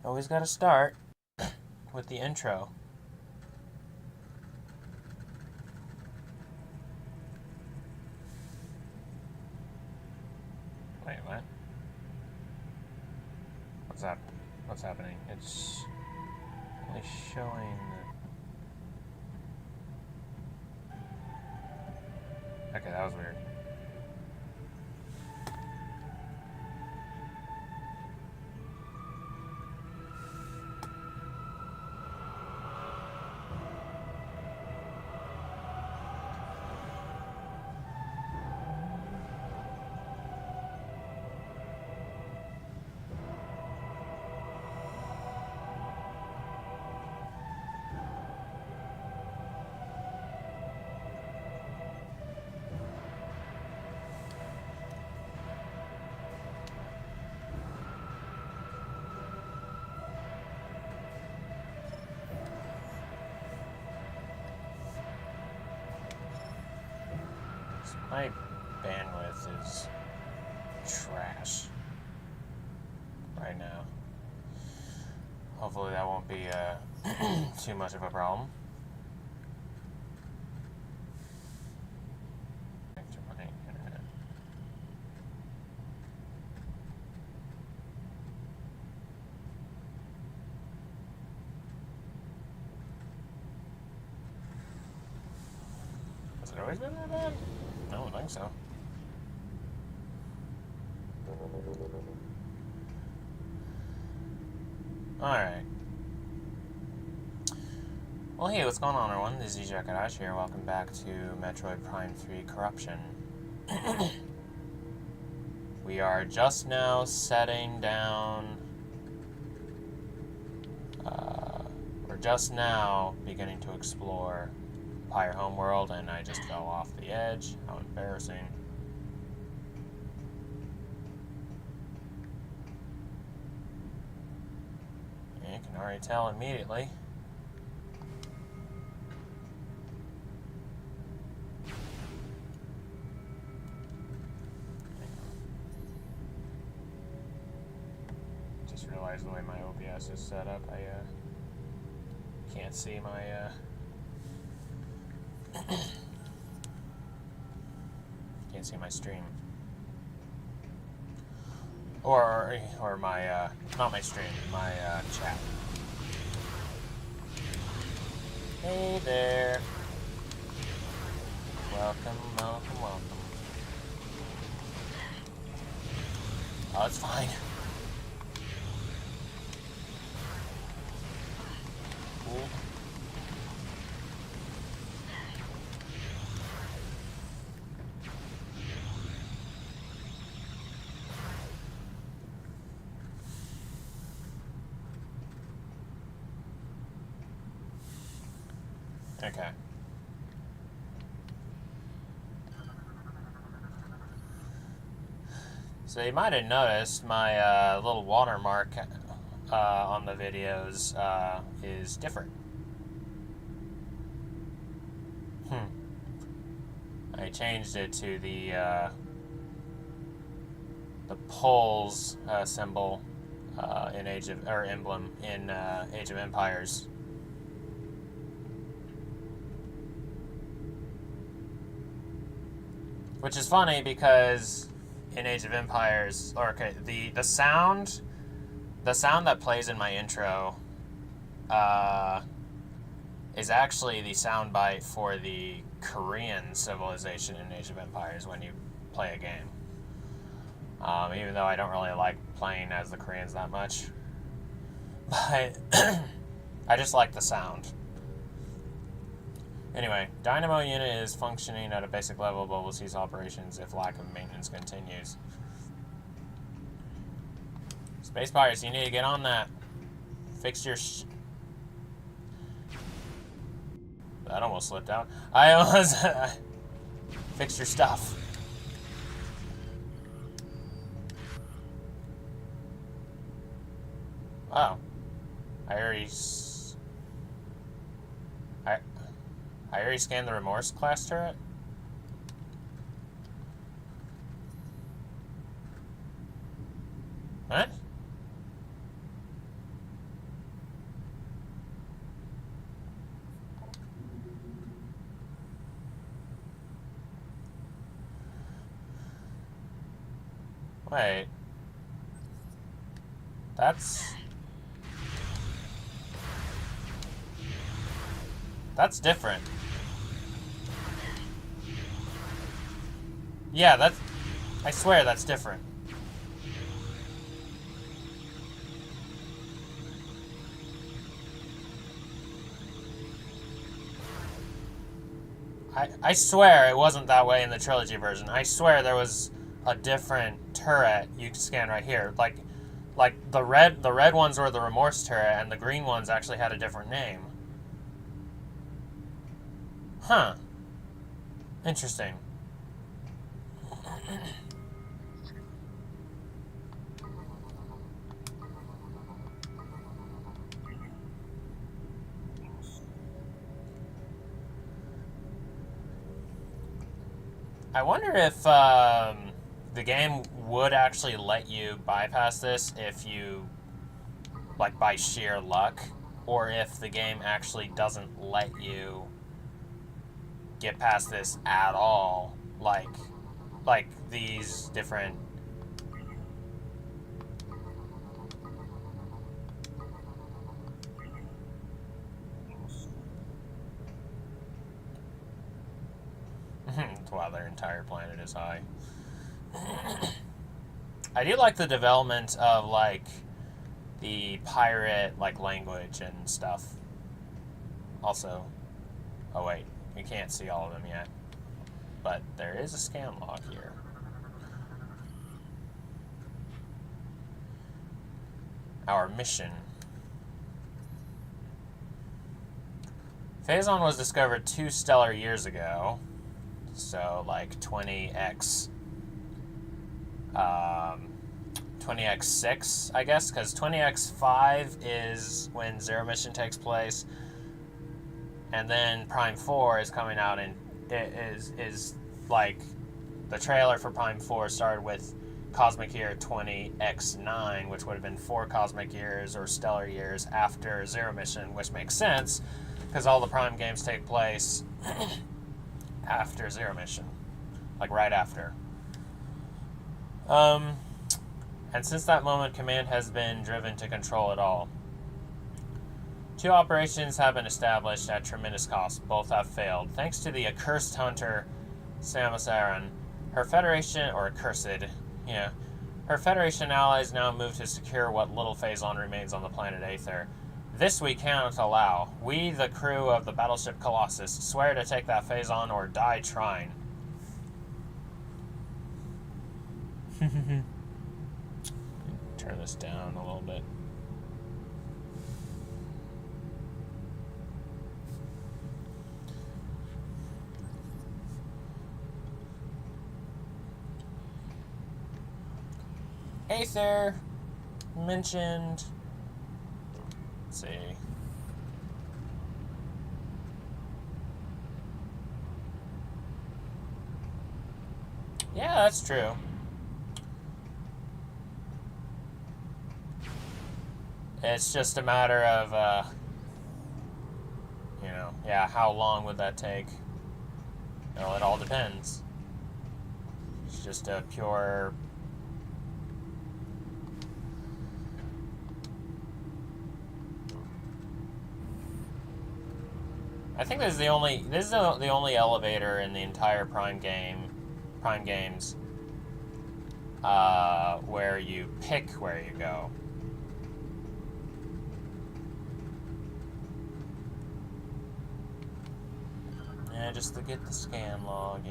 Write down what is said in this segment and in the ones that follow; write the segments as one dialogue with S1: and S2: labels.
S1: Always gotta start with the intro. Wait, what? What's that? What's happening? It's only showing the... Okay, that was weird. My bandwidth is trash right now. Hopefully that won't be too much of a problem. Back to my internet. Has it always been that bad? I don't think so. Alright. Well, hey, what's going on, everyone? This is Gandrayda here. Welcome back to Metroid Prime 3 Corruption. We are just now setting down... we're just now beginning to explore Pyre Homeworld, and I just fell off the edge. How embarrassing. You can already tell immediately. Just realized the way my OBS is set up, I can't see my can't see my stream. Or my, not my stream, my, chat. Hey there. Welcome, welcome, welcome. Oh, it's fine. Cool. Okay. So you might have noticed my little watermark on the videos is different. I changed it to the poles symbol in emblem in Age of Empires. Which is funny because in Age of Empires, or okay, the sound that plays in my intro is actually the soundbite for the Korean civilization in Age of Empires when you play a game. Even though I don't really like playing as the Koreans that much, but I just like the sound. Anyway, Dynamo unit is functioning at a basic level, but will cease operations if lack of maintenance continues. Space Pirates, you need to get on that. Fix your that almost slipped out. I almost... fix your stuff. Oh. I already scanned the Remorse class turret. What? Wait. That's... That's different. Yeah, that's... I swear that's different. I swear it wasn't that way in the trilogy version. I swear there was a different turret you could scan right here. Like the red ones were the remorse turret, and the green ones actually had a different name. Huh. Interesting. I wonder if the game would actually let you bypass this if you, like, by sheer luck, or if the game actually doesn't let you get past this at all, like these different... Wow, their entire planet is high. I do like the development of, like, the pirate, like, language and stuff. Also, oh wait, you can't see all of them yet, but there is a scan log here. Our mission. Phazon was discovered 2 stellar years ago, so like 20x 20x6, I guess, because 20x5 is when Zero Mission takes place, and then Prime 4 is coming out, and it is like the trailer for Prime 4 started with Cosmic Year 20x9, which would have been 4 cosmic years or stellar years after Zero Mission, which makes sense because all the Prime games take place after Zero Mission, like right after. And since that moment, Command has been driven to control it all. 2 operations have been established at tremendous cost. Both have failed. Thanks to the accursed hunter, Samus Aran, her Federation, or accursed, her Federation allies now move to secure what little Phazon remains on the planet Aether. This we cannot allow. We, the crew of the battleship Colossus, swear to take that Phazon or die trying. Turn this down a little bit. Aether mentioned. Let's see. Yeah, that's true. It's just a matter of, how long would that take? It all depends. It's just a pure... I think this is the only elevator in the entire Prime games, where you pick where you go. Yeah, just to get the scan log,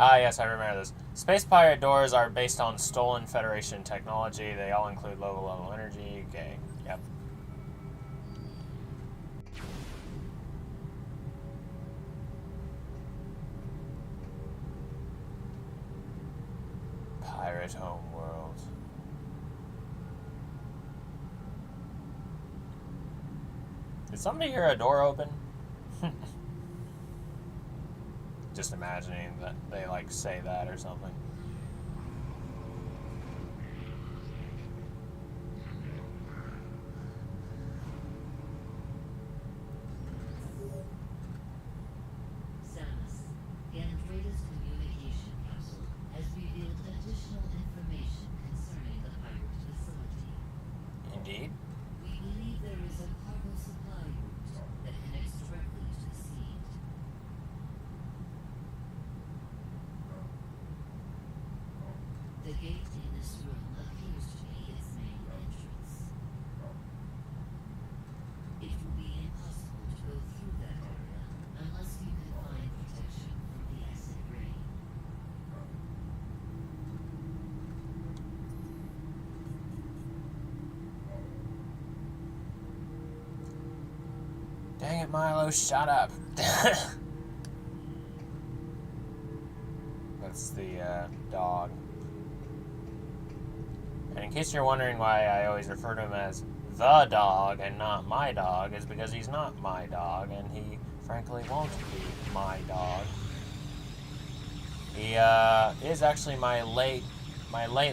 S1: Ah, yes, I remember this. Space pirate doors are based on stolen Federation technology. They all include low-level energy. Okay, yep. Pirate homeworld. Did somebody hear a door open? Just imagining that they, like, say that or something.
S2: Samus,
S1: Alright, Milo, shut up. That's the dog. And in case you're wondering why I always refer to him as the dog and not my dog, is because he's not my dog, and he frankly won't be my dog. He is actually my late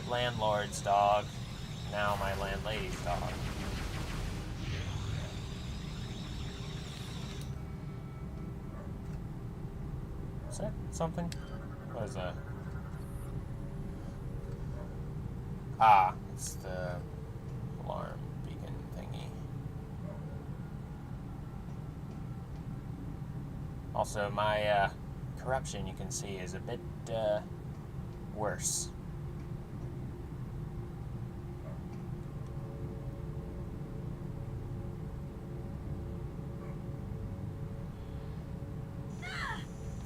S1: landlord's dog, now my landlady's dog. Is that something? What is that? Ah, it's the alarm beacon thingy. Also, my corruption, you can see, is a bit worse.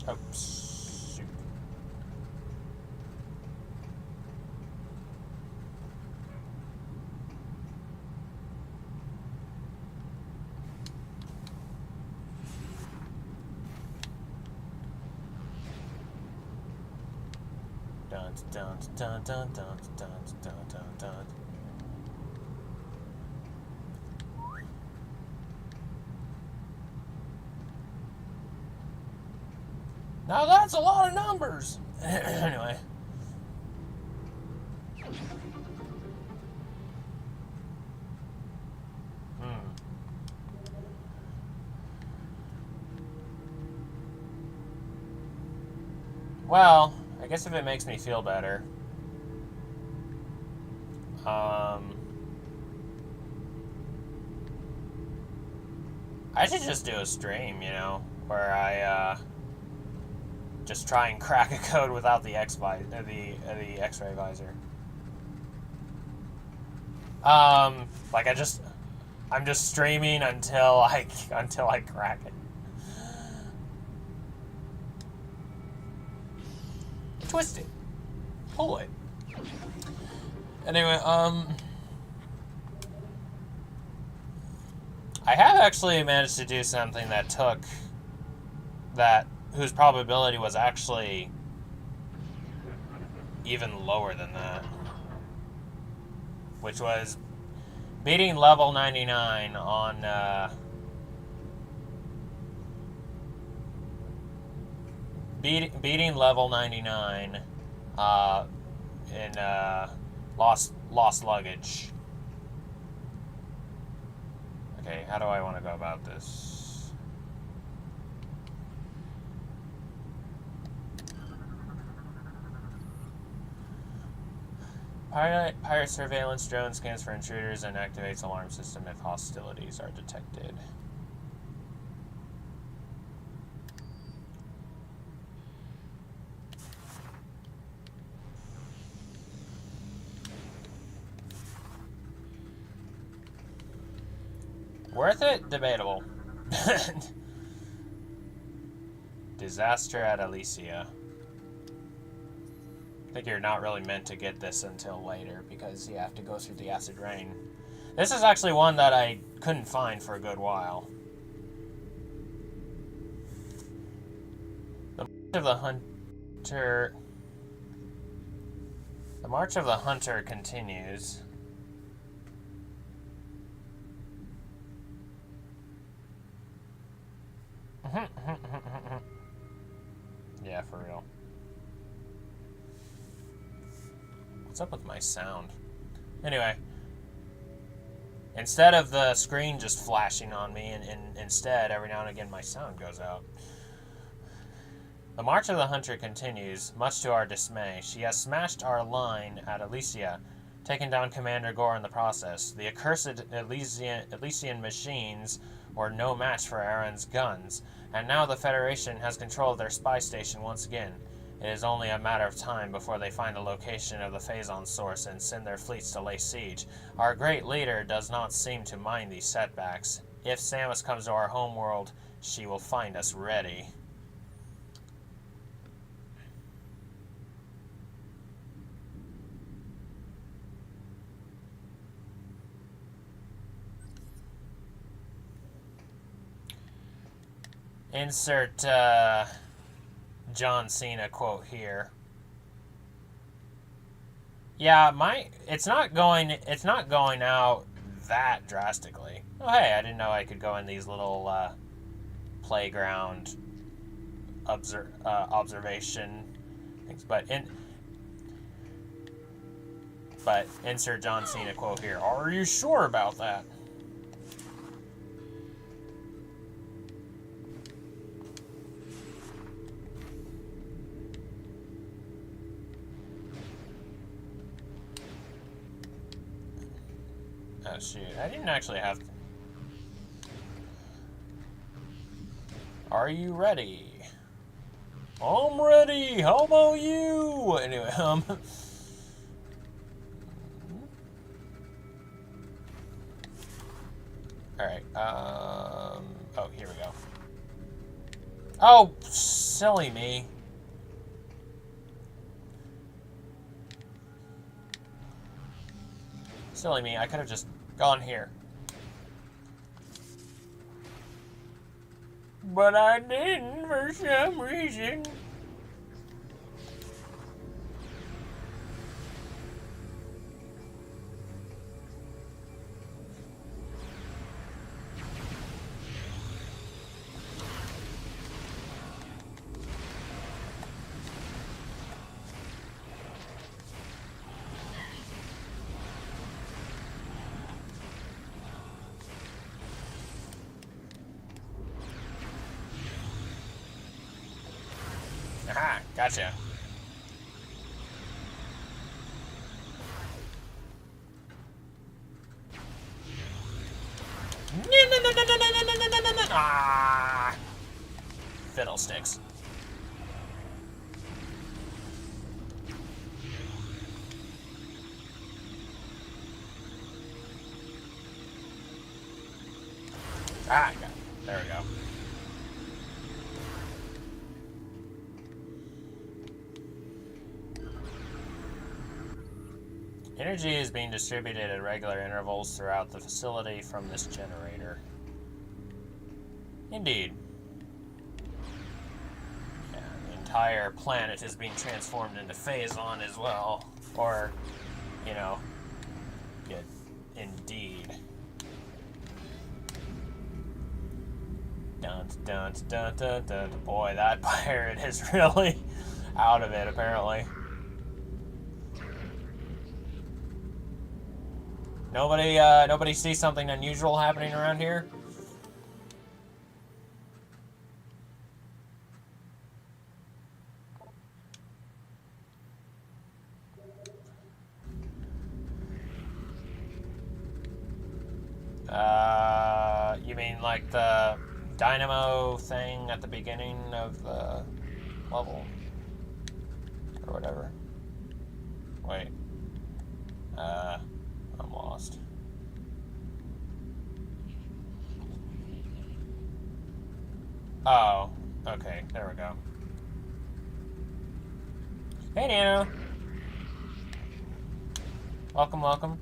S1: Oh, shoot. Dun dun dun dun dun dun dun dun dun. Now that's a lot of numbers. Anyway. Well, I guess if it makes me feel better. I should just do a stream, you know, where I just try and crack a code without the X-ray visor. Like I'm just streaming until I crack it. Twist it. Pull it. Anyway, I have actually managed to do something whose probability was actually even lower than that. Which was beating level 99 on, beating level 99 in lost luggage. Okay, how do I want to go about this? Pirate surveillance drone scans for intruders and activates alarm system if hostilities are detected. Worth it? Debatable. Disaster at Elysia. I think you're not really meant to get this until later because you have to go through the acid rain. This is actually one that I couldn't find for a good while. The March of the Hunter continues. Yeah, for real. What's up with my sound? Anyway, instead of the screen just flashing on me, and instead, every now and again, my sound goes out. The March of the Hunter continues, much to our dismay. She has smashed our line at Elysia, taken down Commander Gore in the process. The accursed Elysian machines were no match for Aaron's guns, and now the Federation has control of their spy station once again. It is only a matter of time before they find the location of the Phazon source and send their fleets to lay siege. Our great leader does not seem to mind these setbacks. If Samus comes to our homeworld, she will find us ready. Insert John Cena quote here. Yeah, it's not going out that drastically. Oh hey, I didn't know I could go in these little playground observation things, but insert John Cena quote here. Are you sure about that? Oh shoot, I didn't actually have to. Are you ready? I'm ready! How about you? Anyway, Alright, oh, here we go. Oh, silly me. Silly me, I could have just gone here. But I didn't for some reason. Aha, gotcha. Ah, fiddlesticks. Ah, there we go. Energy is being distributed at regular intervals throughout the facility from this generator. Indeed. Yeah, the entire planet is being transformed into Phazon as well. Or, you know, indeed. Dun dun dun dun dun. Boy, that pirate is really out of it, apparently. Nobody sees something unusual happening around here? You mean like the dynamo thing at the beginning of the level? Or whatever. Wait. I'm lost. Oh, okay, there we go. Hey, Nano. Welcome, welcome.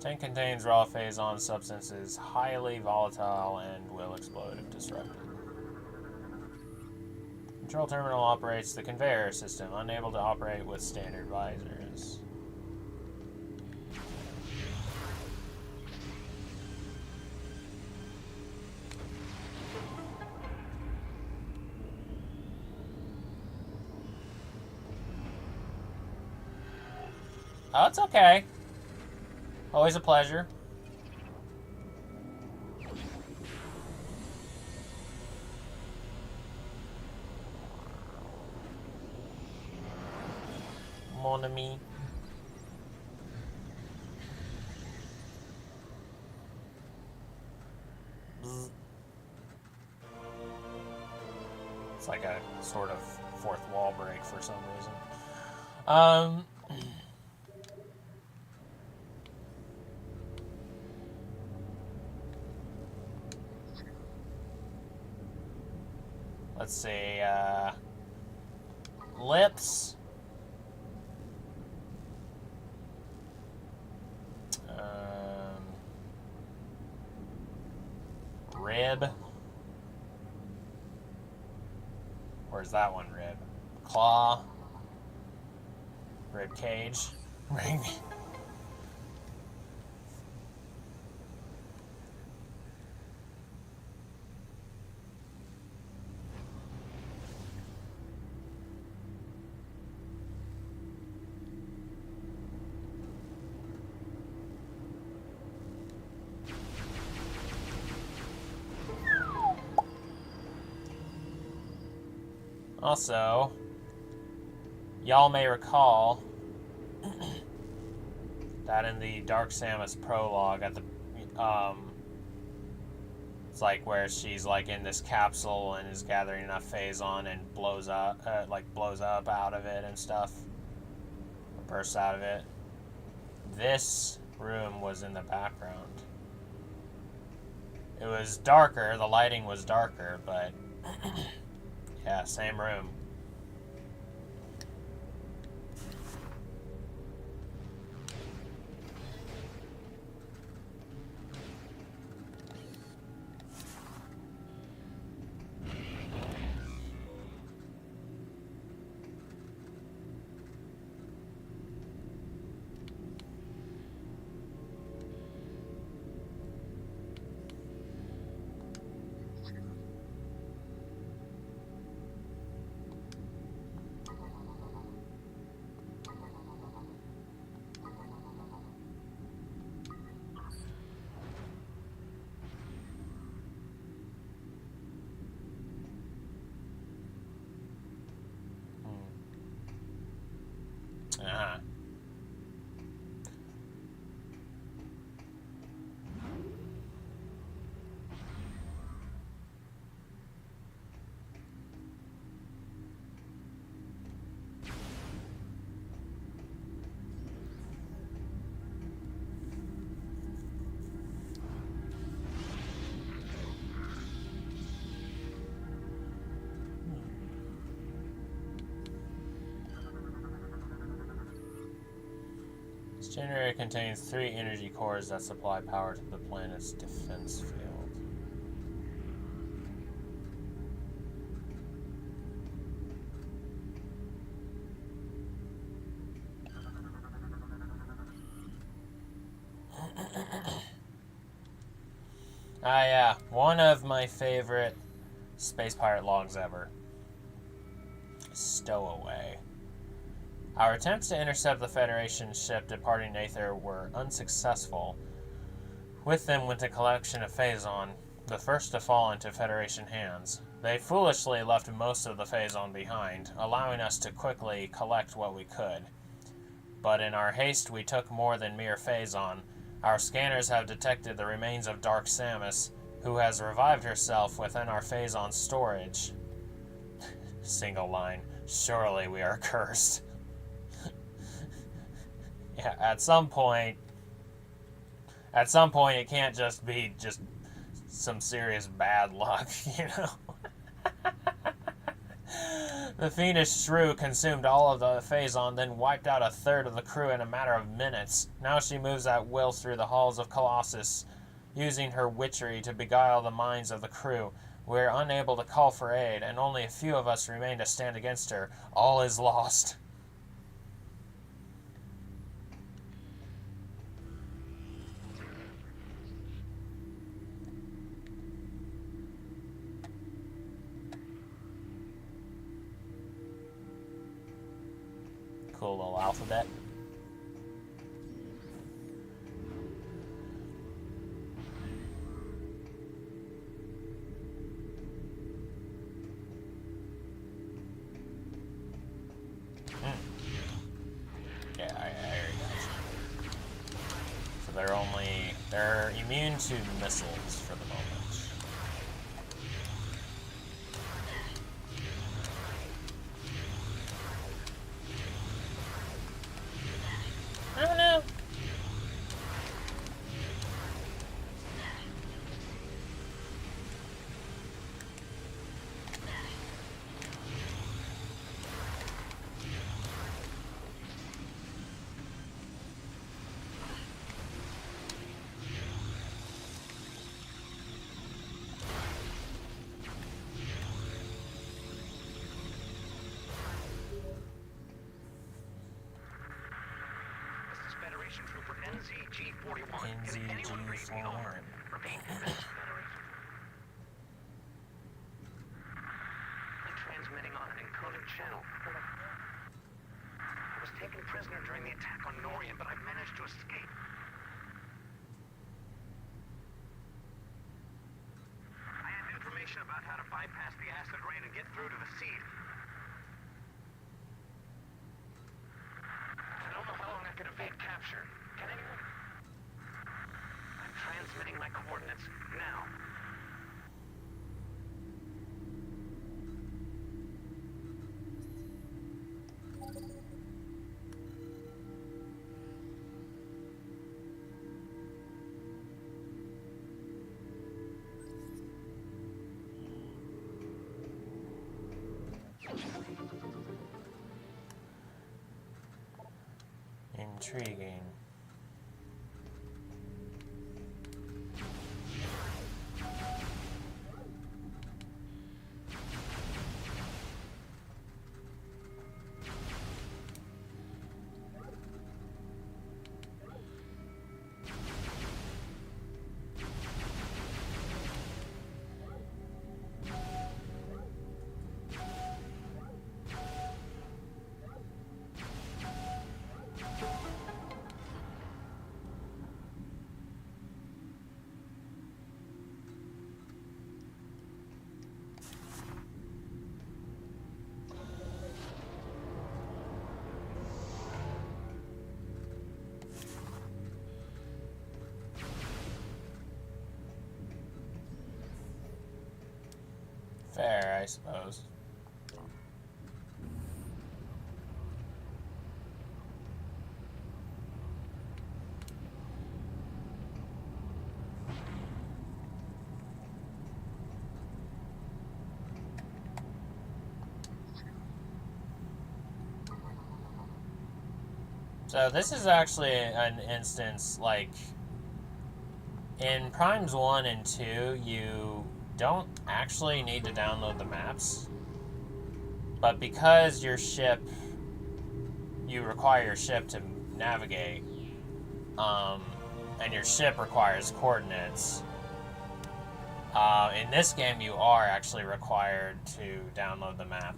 S1: Tank contains raw Phazon substances, highly volatile and will explode if disrupted. Control terminal operates the conveyor system, unable to operate with standard visors. Oh, it's okay. Always a pleasure. Mon ami. Bzz. It's like a sort of fourth wall break for some reason. Let's see, lips. Rib. Where's that one? Rib. Claw. Rib cage. Ring. Also, y'all may recall that in the Dark Samus prologue at the it's like where she's like in this capsule and is gathering enough phazon and blows up out of it and stuff, bursts out of it. This room was in the background. It was darker, the lighting was darker, but yeah, same room. Uh-huh. This generator contains 3 energy cores that supply power to the planet's defense field. Ah, yeah. One of my favorite Space Pirate logs ever. Stowaway. Our attempts to intercept the Federation ship departing Aether were unsuccessful. With them went a collection of phazon, the first to fall into Federation hands. They foolishly left most of the phazon behind, allowing us to quickly collect what we could. But in our haste we took more than mere phazon. Our scanners have detected the remains of Dark Samus, who has revived herself within our phazon storage. Single line. Surely we are cursed. Yeah, at some point it can't just be just some serious bad luck, you know? The fiendish shrew consumed all of the phazon, then wiped out a third of the crew in a matter of minutes. Now she moves at will through the halls of Colossus, using her witchery to beguile the minds of the crew. We are unable to call for aid, and only a few of us remain to stand against her. All is lost. Cool little alphabet. Yeah, I hear you guys. So they're immune to missiles for the moment. Oh no!
S2: Station Trooper NZG-41. Can anyone read me over? Repeat, this is Federation. I'm transmitting on an encoded channel. I was taken prisoner during the attack on Norian, but I managed to escape. I have information about how to bypass the acid rain and get through to the seed. I don't know how long I can evade capture. Can anyone? I'm transmitting my coordinates now.
S1: Intriguing. Fair, I suppose. So this is actually an instance, like, in Primes 1 and 2, you don't actually need to download the maps. But because your ship, you require your ship to navigate, and your ship requires coordinates, in this game you are actually required to download the map.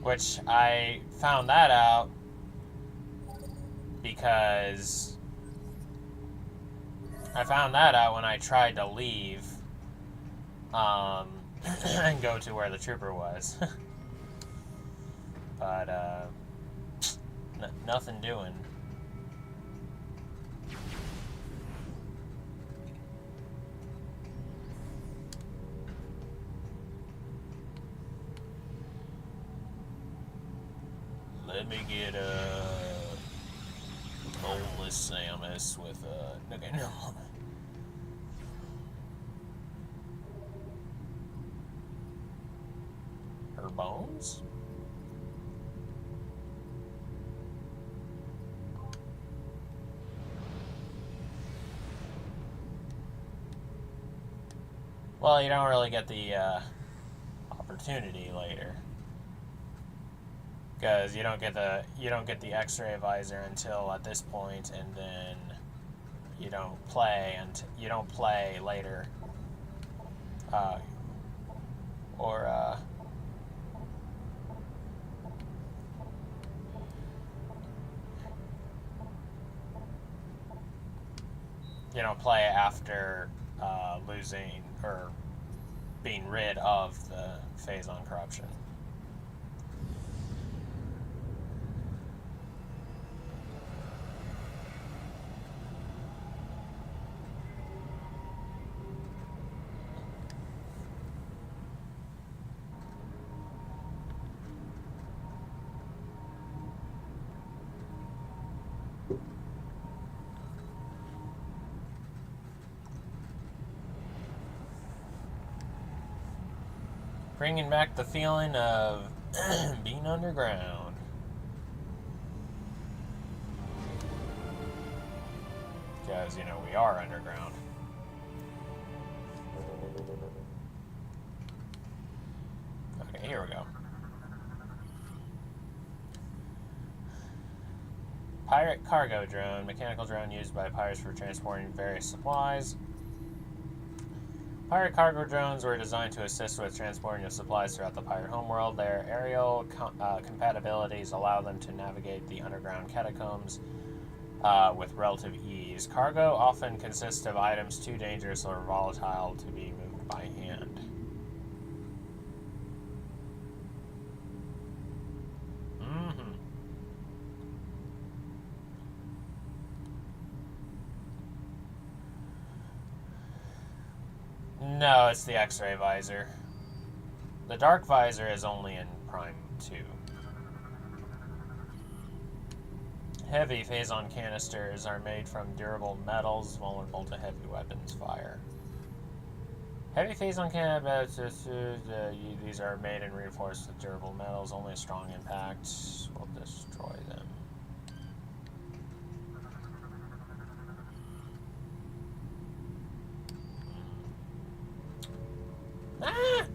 S1: Which I found that out because I found that out when I tried to leave and go to where the trooper was. But nothing doing. Let me get a boneless Samus with a okay, no. Her bones? Well, you don't really get the opportunity later. Because you don't get the X-ray visor until at this point, and then you don't play later, you don't play after losing or being rid of the Phazon corruption. Bringing back the feeling of being underground. Because, you know, we are underground. Okay, here we go. pirate cargo drone, mechanical drone used by pirates for transporting various supplies. Pirate cargo drones were designed to assist with transporting of supplies throughout the pirate homeworld. Their aerial compatibilities allow them to navigate the underground catacombs with relative ease. Cargo often consists of items too dangerous or volatile to be moved by hand. No, it's the X-ray visor. The dark visor is only in Prime 2. Heavy phazon canisters are made from durable metals vulnerable to heavy weapons fire. Heavy phazon canisters, these are made and reinforced with durable metals. Only a strong impact will destroy them. Ah!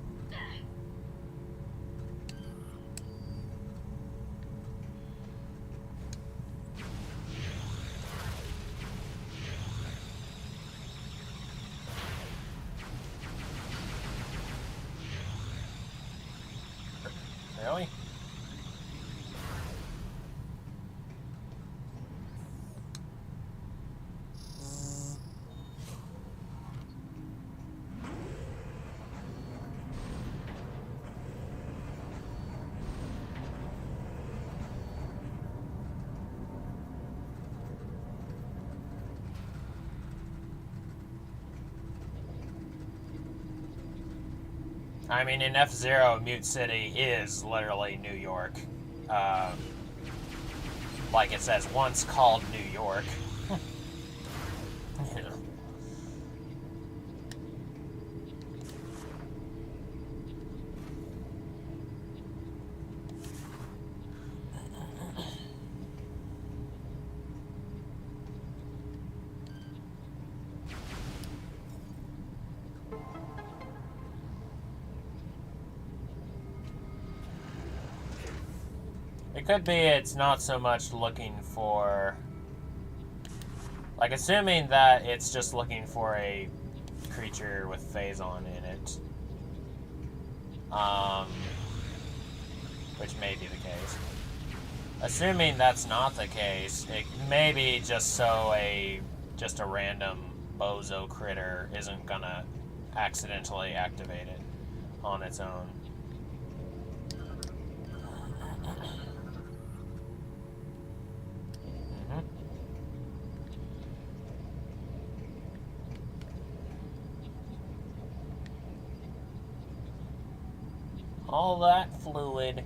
S1: Really? I mean, in F-Zero, Mute City is literally New York. Like it says, once called New York. Yeah. It could be it's not so much looking for... Like, assuming that it's just looking for a creature with phazon in it. Which may be the case. Assuming that's not the case, it may be just so just a random bozo critter isn't gonna accidentally activate it on its own. All that fluid.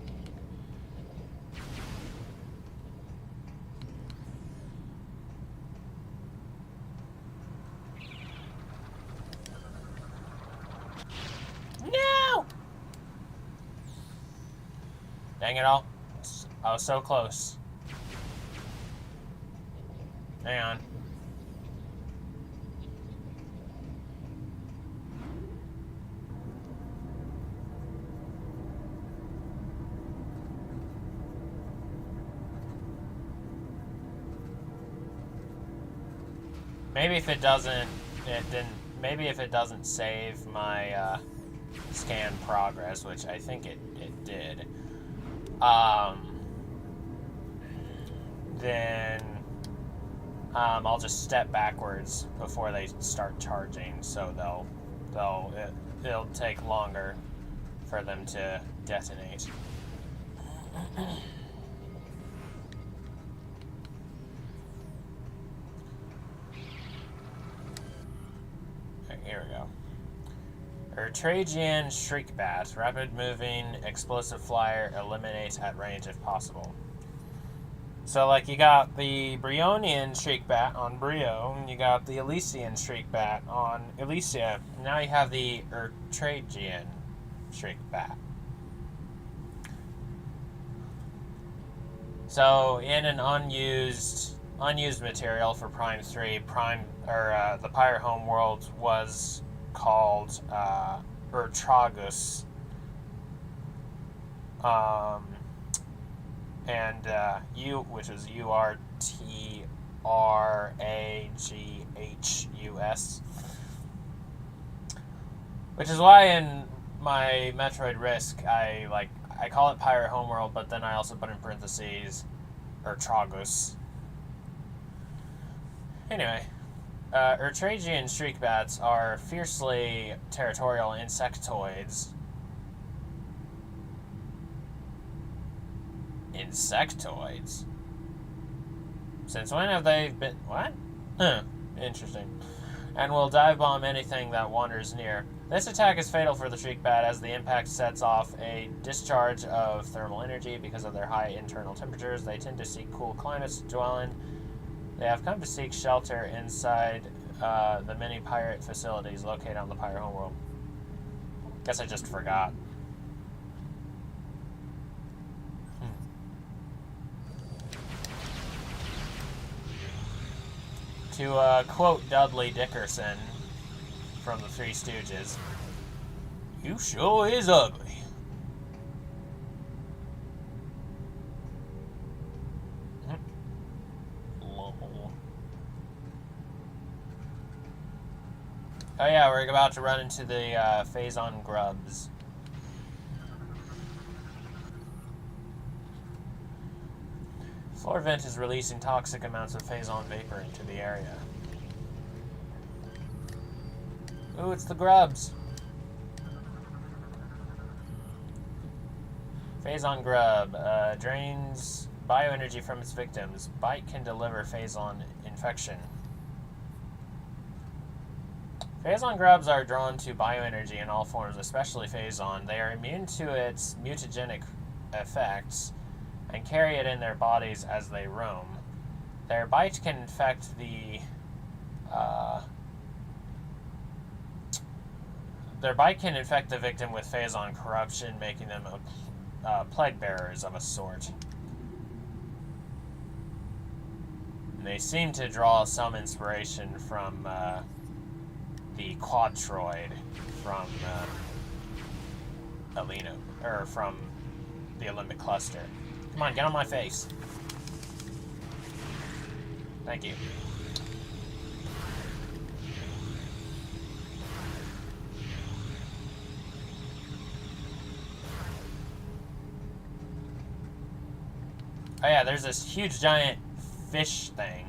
S1: No! Dang it all. I was so close. Hang on. Maybe if it doesn't, maybe if it doesn't save my scan progress, which I think it did, then I'll just step backwards before they start charging, so it'll take longer for them to detonate. Here we go. Trajan Shriekbat. Rapid moving, explosive flyer, eliminates at range if possible. So, like, you got the Brionian Shriekbat on Brio, and you got the Elysian Shriekbat on Elysia. Now you have the Trajan Shriekbat. So, in an unused material for Prime 3, the Pirate Homeworld was called Urtragus. And which is Traghus. Which is why in my Metroid Risk, I call it Pirate Homeworld, but then I also put in parentheses, or Traghus. Anyway, Ertragian streakbats are fiercely territorial insectoids. Insectoids? Since when have they been... What? Huh. Interesting. And will dive bomb anything that wanders near. This attack is fatal for the streakbat as the impact sets off a discharge of thermal energy because of their high internal temperatures. They tend to seek cool climates to dwell in. They have come to seek shelter inside the many pirate facilities located on the pirate homeworld. Guess I just forgot. To quote Dudley Dickerson from the Three Stooges, "You sure is ugly." Oh yeah, we're about to run into the Phazon grubs. Floor vent is releasing toxic amounts of Phazon vapor into the area. Ooh, it's the grubs. Phazon grub drains bioenergy from its victims. Bite can deliver Phazon infection. Phazon grubs are drawn to bioenergy in all forms, especially Phazon. They are immune to its mutagenic effects and carry it in their bodies as they roam. Their bite can infect the victim with Phazon corruption, making them plague bearers of a sort. And they seem to draw some inspiration from the Quadroid from Alina, or from the Olympic Cluster. Come on, get on my face. Thank you. Oh yeah, there's this huge giant fish thing.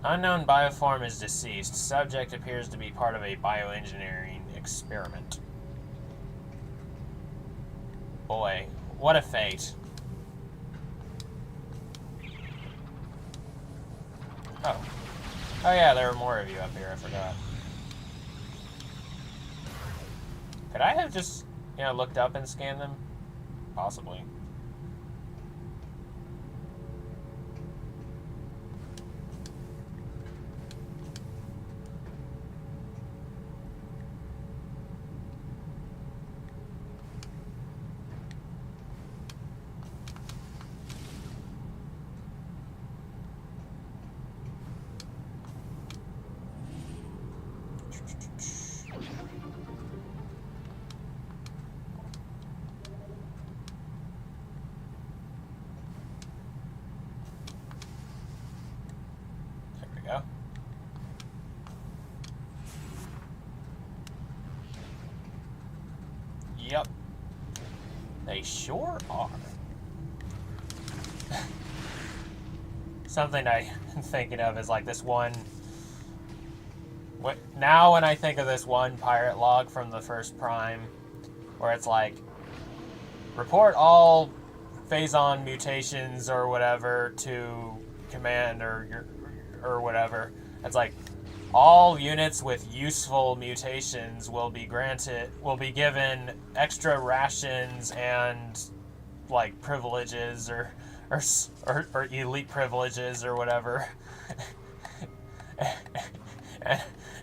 S1: Unknown bioform is deceased. Subject appears to be part of a bioengineering experiment. Boy, what a fate. Oh. Oh yeah, there are more of you up here, I forgot. Could I have just, looked up and scanned them? Possibly. Go. Yep. They sure are. Something I'm thinking of is like this one... Now when I think of this one pirate log from the first Prime, where it's like, report all Phazon mutations or whatever to command or whatever. It's like all units with useful mutations will be given extra rations and like privileges or elite privileges or whatever.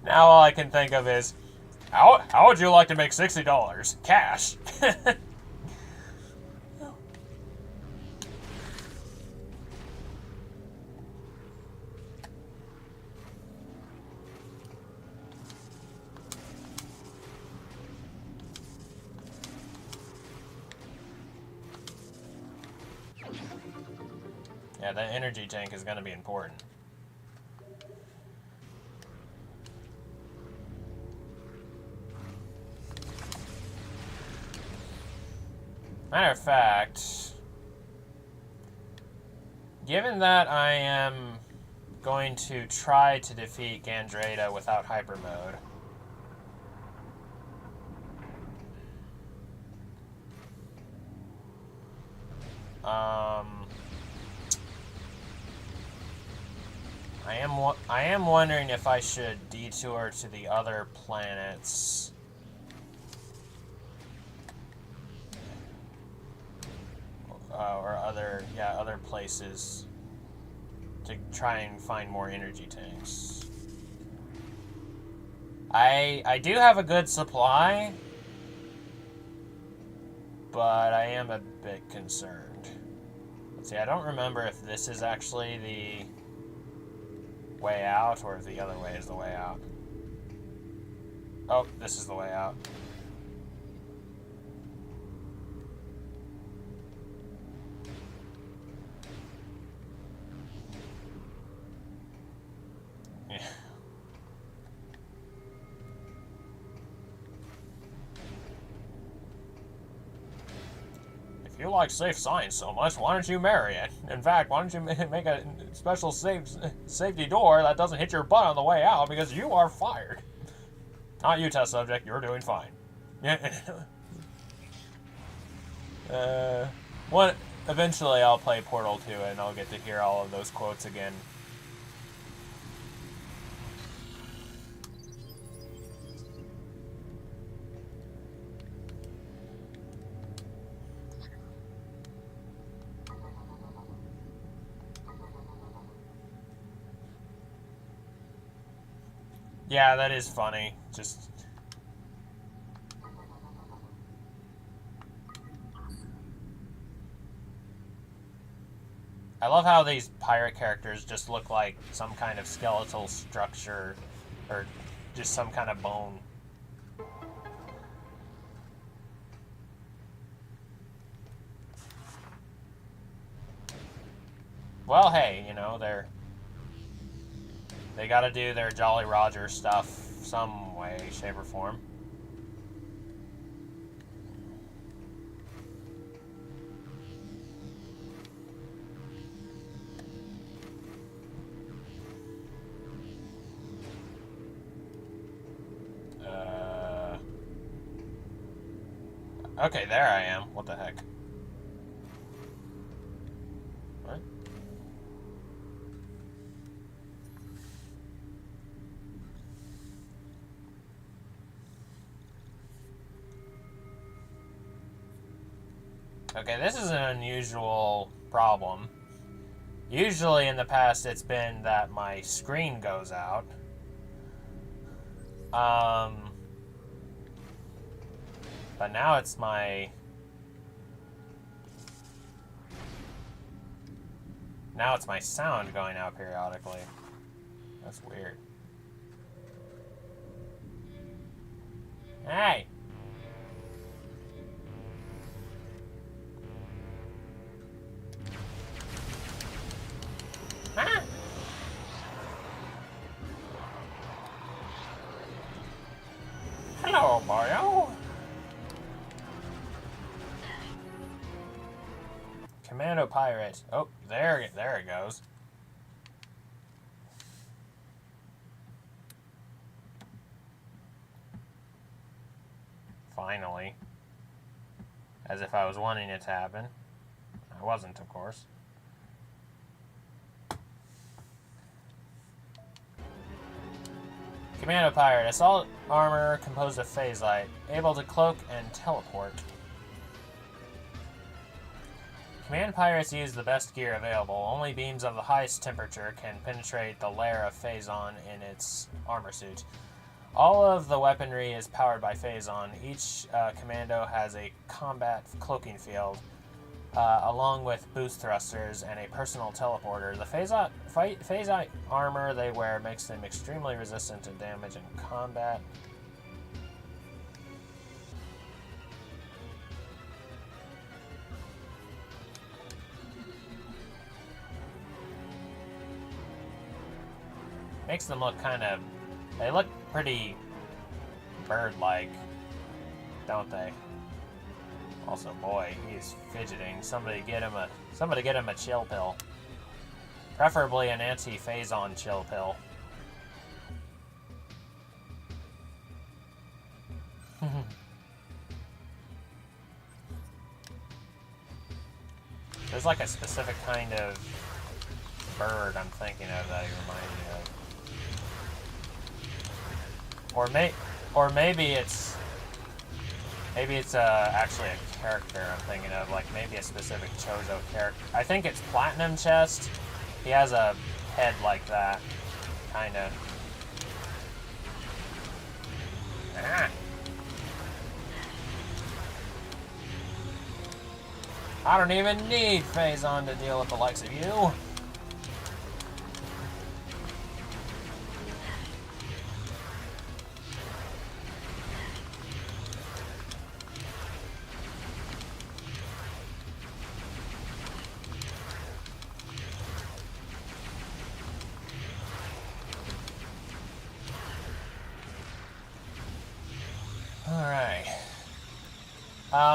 S1: Now all I can think of is, how would you like to make $60 cash? Yeah, the energy tank is going to be important. Matter of fact, given that I am going to try to defeat Gandrayda without hyper mode, I am wondering if I should detour to the other planets. Or other places to try and find more energy tanks. I do have a good supply, but I am a bit concerned. Let's see, I don't remember if this is actually the way out or if the other way is the way out. Oh, this is the way out. If you like safe science so much, why don't you marry it? In fact, why don't you make a special safety door that doesn't hit your butt on the way out, because you are fired. Not you, test subject. You're doing fine. Eventually I'll play Portal 2 and I'll get to hear all of those quotes again. Yeah, that is funny. Just... I love how these pirate characters just look like some kind of skeletal structure, or just some kind of bone. Well, hey, you know, they gotta do their Jolly Roger stuff some way, shape, or form. Okay, there I am. What the heck? What? Okay, this is an unusual problem. Usually in the past it's been that my screen goes out. But now it's my... Now it's my sound going out periodically. That's weird. Hey! Ah! Hello, Mario. Commando pirate. Oh, there it goes. Finally. As if I was wanting it to happen. I wasn't, of course. Commando pirate. Assault armor composed of phase light. Able to cloak and teleport. Command pirates use the best gear available. Only beams of the highest temperature can penetrate the layer of phazon in its armor suit. All of the weaponry is powered by phazon. Each commando has a combat cloaking field, along with boost thrusters and a personal teleporter. The phazite armor they wear makes them extremely resistant to damage in combat. makes them look kind of... They look pretty bird-like, don't they? Also, boy, he's fidgeting. Somebody get him a chill pill. Preferably an anti-phazon chill pill. There's like a specific kind of bird I'm thinking of that he reminded me of. Or maybe it's actually a character I'm thinking of, like maybe a specific Chozo character. I think it's Platinum Chest. He has a head like that, kinda. Ah. I don't even need Phazon to deal with the likes of you. Alright.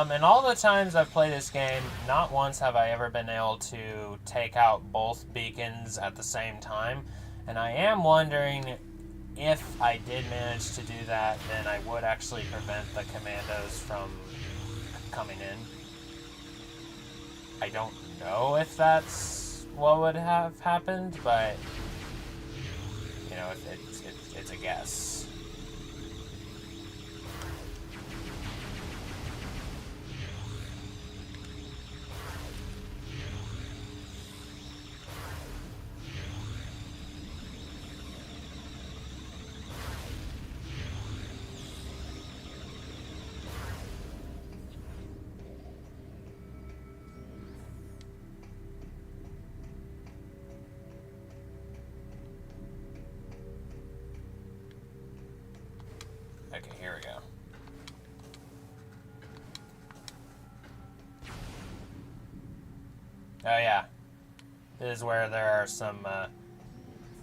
S1: And all the times I've played this game, not once have I ever been able to take out both beacons at the same time. And I am wondering if I did manage to do that, then I would actually prevent the commandos from coming in. I don't know if that's what would have happened, but, you know, it's a guess. Okay, here we go. Oh yeah. This is where there are some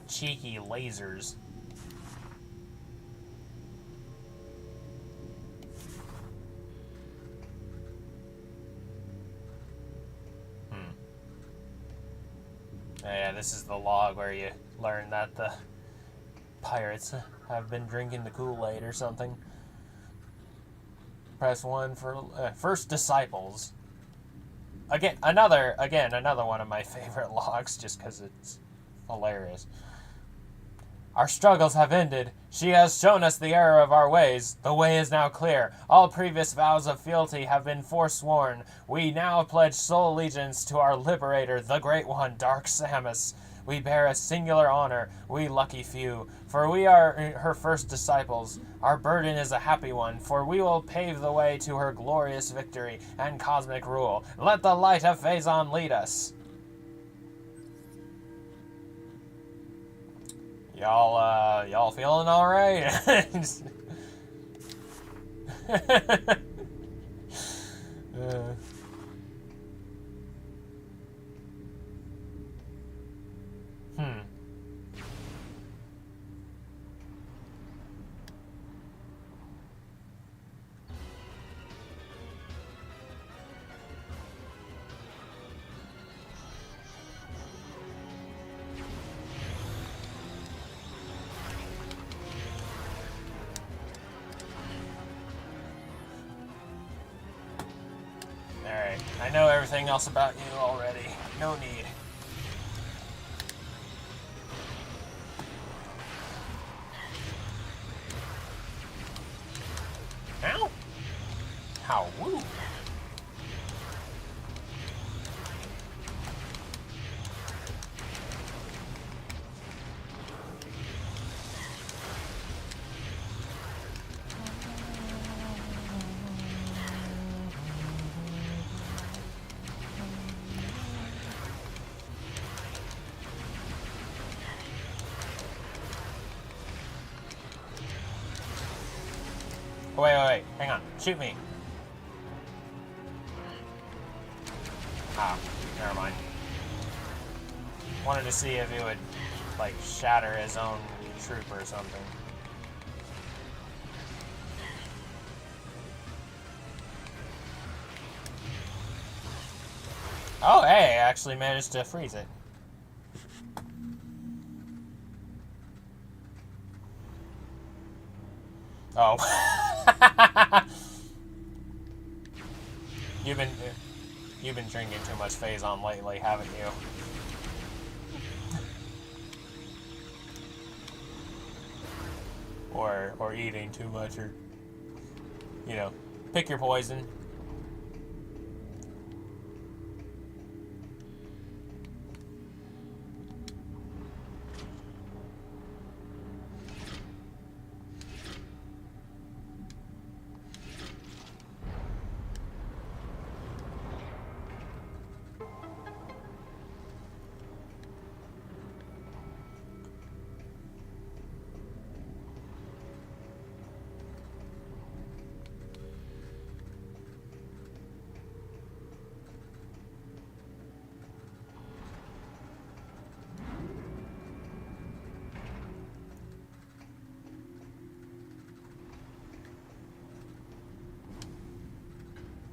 S1: cheeky lasers. Oh yeah, this is the log where you learn that the pirates have been drinking the Kool-Aid or something. Press 1 for first disciples. Again, another one of my favorite logs, just because it's hilarious. Our struggles have ended. She has shown us the error of our ways. The way is now clear. All previous vows of fealty have been forsworn. We now pledge sole allegiance to our liberator, the Great One, Dark Samus. We bear a singular honor, we lucky few, for we are her first disciples. Our burden is a happy one, for we will pave the way to her glorious victory and cosmic rule. Let the light of Phazon lead us. Y'all feeling all right? Alright, I know everything else about you already. No need. Ow! How woo! Wait, hang on. Shoot me. Ah, never mind. Wanted to see if he would, like, shatter his own trooper or something. Oh, hey, I actually managed to freeze it. Oh. You've been drinking too much Phazon lately, haven't you? Or eating too much, or, you know, pick your poison.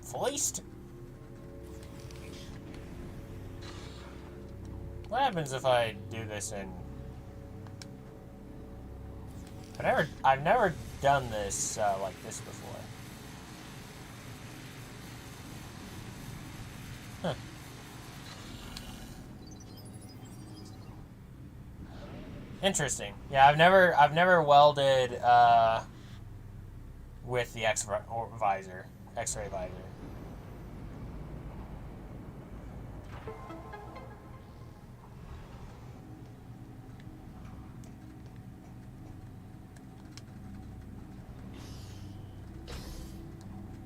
S1: Fleeced? What happens if I do this in... I've never done this like this before. Huh. Interesting. Yeah, I've never welded with the X-ray visor.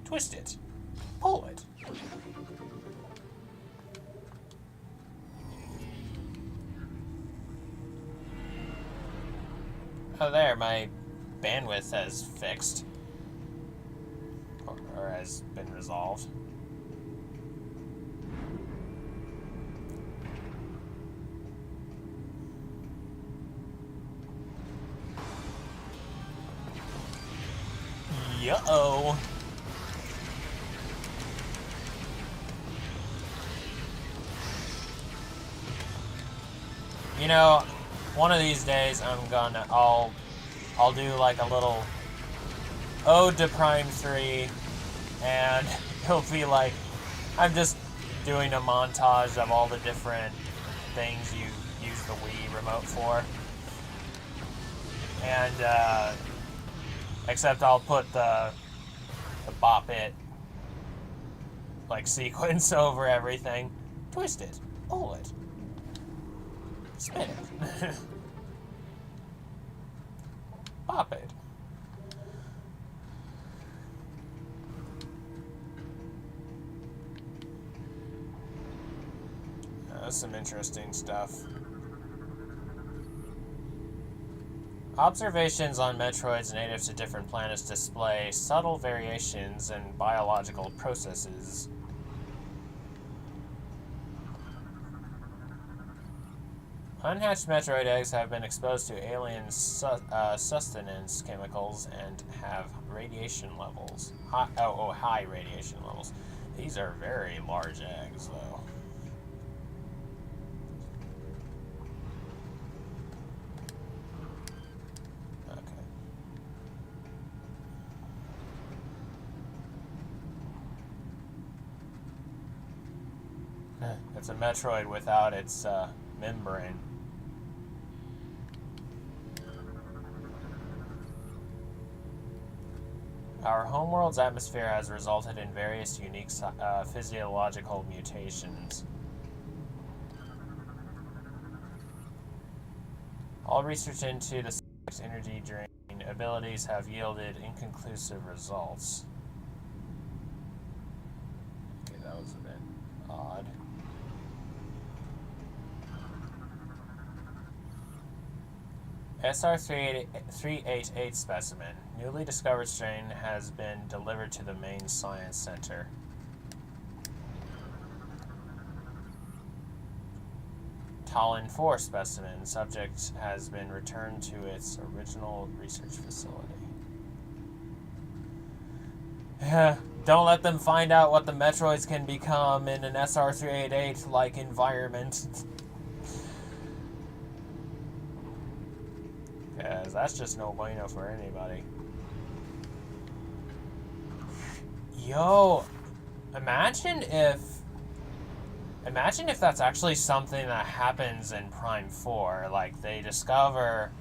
S1: Twist it. Pull it. Oh, there, my bandwidth has fixed. Or has been resolved. Yo-oh. You know, one of these days I'll do like a little ode to Prime 3, and it'll be like I'm just doing a montage of all the different things you use the Wii remote for. And except I'll put the bop it like sequence over everything. Twist it, pull it, spin it, pop it. That's some interesting stuff. Observations on Metroids native to different planets display subtle variations in biological processes. Unhatched Metroid eggs have been exposed to alien sustenance chemicals and have radiation levels. High radiation levels. These are very large eggs, though. It's a Metroid without its membrane. Our homeworld's atmosphere has resulted in various unique physiological mutations. All research into the subject's energy drain abilities have yielded inconclusive results. Okay, that was a bit odd. SR-388 specimen. Newly discovered strain has been delivered to the main science center. Talon 4 specimen. Subject has been returned to its original research facility. Don't let them find out what the Metroids can become in an SR388-like environment. Because that's just no bueno for anybody. Yo, imagine if that's actually something that happens in Prime 4. Like, they discover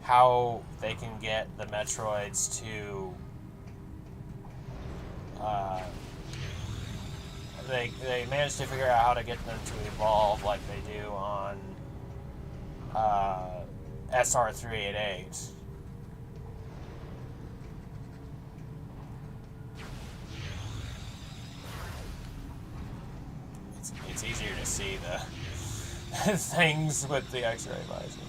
S1: how they can get the Metroids to... they manage to figure out how to get them to evolve like they do on SR388. It's easier to see the things with the X-ray visor.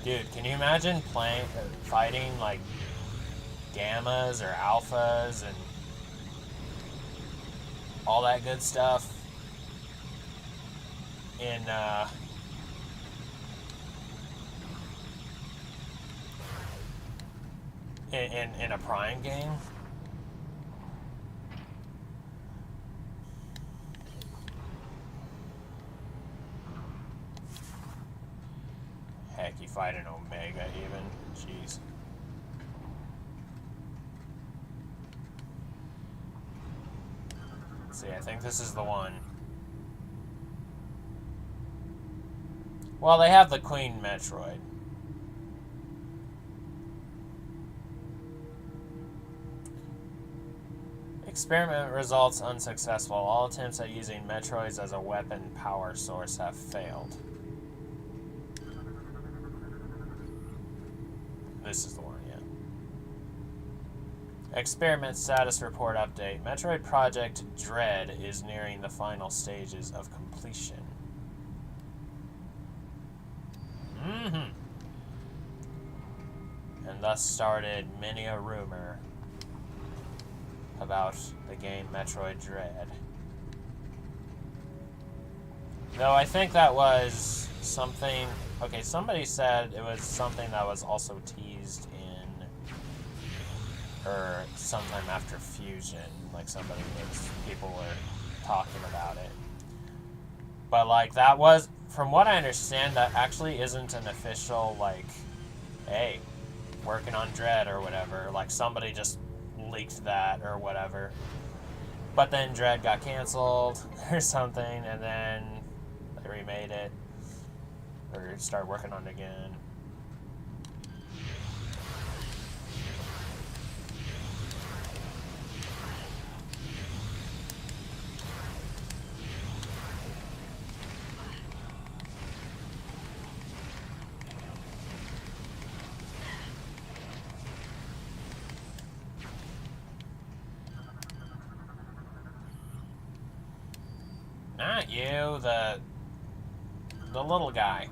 S1: Dude, can you imagine fighting like gammas or alphas and all that good stuff in a Prime game? Heck, you fight an Omega even? Jeez. Let's see, I think this is the one. Well, they have the Queen Metroid. Experiment results unsuccessful. All attempts at using Metroids as a weapon power source have failed. This is the one, yeah. Experiment status report update. Metroid Project Dread is nearing the final stages of completion. And thus started many a rumor about the game Metroid Dread. Though I think that was something... Okay, somebody said it was something that was also teased in... or sometime after Fusion. Like people were talking about it. But like that was... From what I understand, that actually isn't an official, like, hey, working on Dread or whatever. Like, somebody just leaked that or whatever. But then Dread got canceled or something, and then they remade it. Or started working on it again. Not you, the little guy.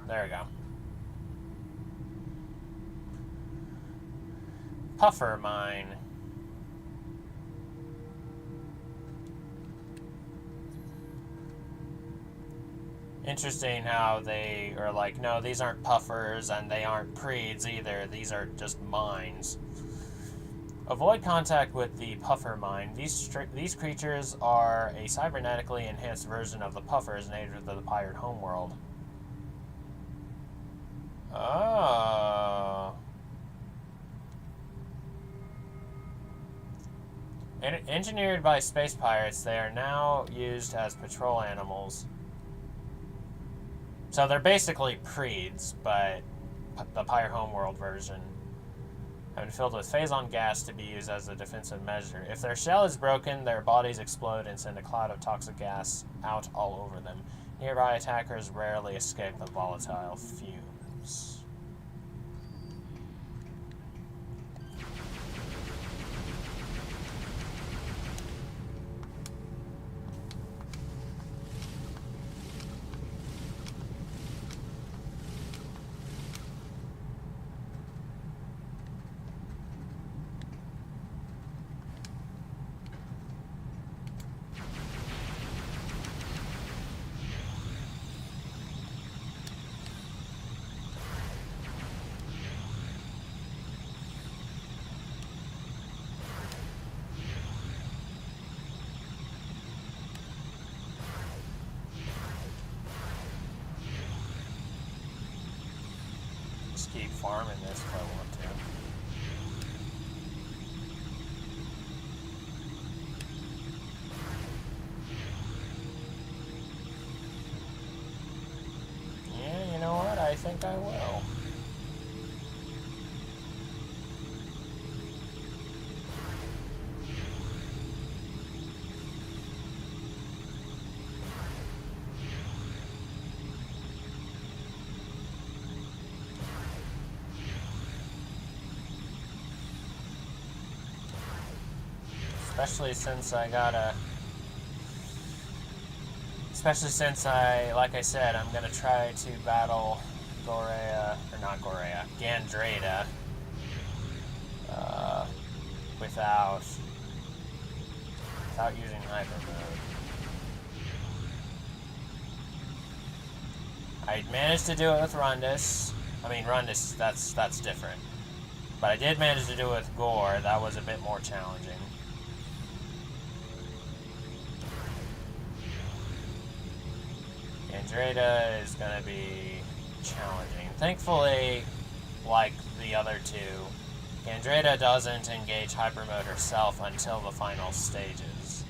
S1: There we go. Puffer mine. Interesting how they are like, no, these aren't puffers and they aren't preeds either. These are just mines. Avoid contact with the puffer mine. These creatures are a cybernetically enhanced version of the puffers native to the pirate homeworld. Oh. Engineered by space pirates, they are now used as patrol animals. So they're basically preeds, but the pirate homeworld version. Have been filled with phazon gas to be used as a defensive measure. If their shell is broken, their bodies explode and send a cloud of toxic gas out all over them. Nearby attackers rarely escape the volatile fumes. just keep farming this if I want to. Yeah, you know what? I think I will. Especially since like I said, I'm gonna try to battle Gandrayda, without using hyper mode. I managed to do it with Rundus. I mean, Rundus, that's different. But I did manage to do it with Gore. That was a bit more challenging. Gandrayda is going to be challenging. Thankfully, like the other two, Gandrayda doesn't engage hyper mode herself until the final stages,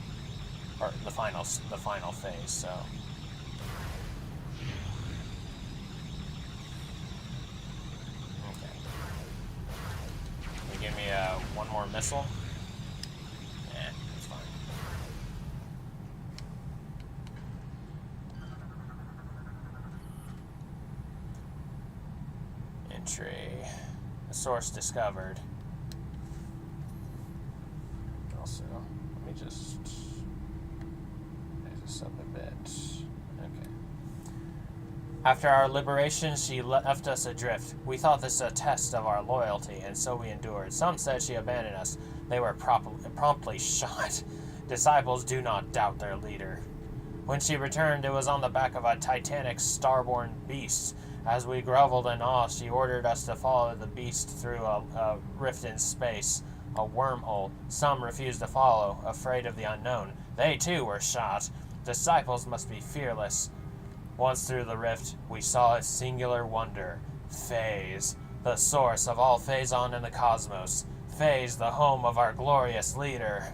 S1: or the final phase. So, okay. Can you give me one more missile? Nah, that's fine. Entry. The source discovered. Also, let me just raise this up a bit. Okay. After our liberation, she left us adrift. We thought this a test of our loyalty, and so we endured. Some said she abandoned us. They were promptly shot. Disciples do not doubt their leader. When she returned, it was on the back of a titanic starborn beast. As we groveled in awe, she ordered us to follow the beast through a rift in space, a wormhole. Some refused to follow, afraid of the unknown. They too were shot. Disciples must be fearless. Once through the rift, we saw a singular wonder. Phase, the source of all Phazon in the cosmos. Phase, the home of our glorious leader.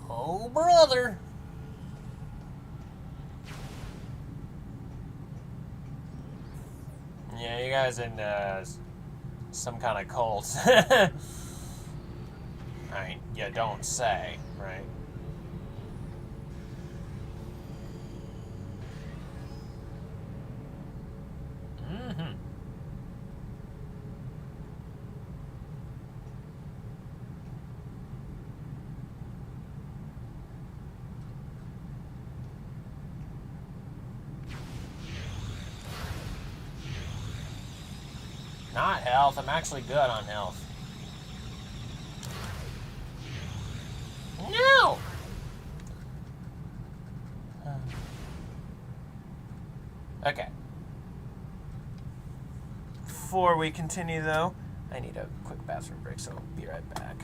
S1: Oh, brother! Yeah, you guys in some kind of cult. I mean, you don't say, right? Mm-hmm. Not health. I'm actually good on health. No! Okay. Before we continue, though, I need a quick bathroom break, so I'll be right back.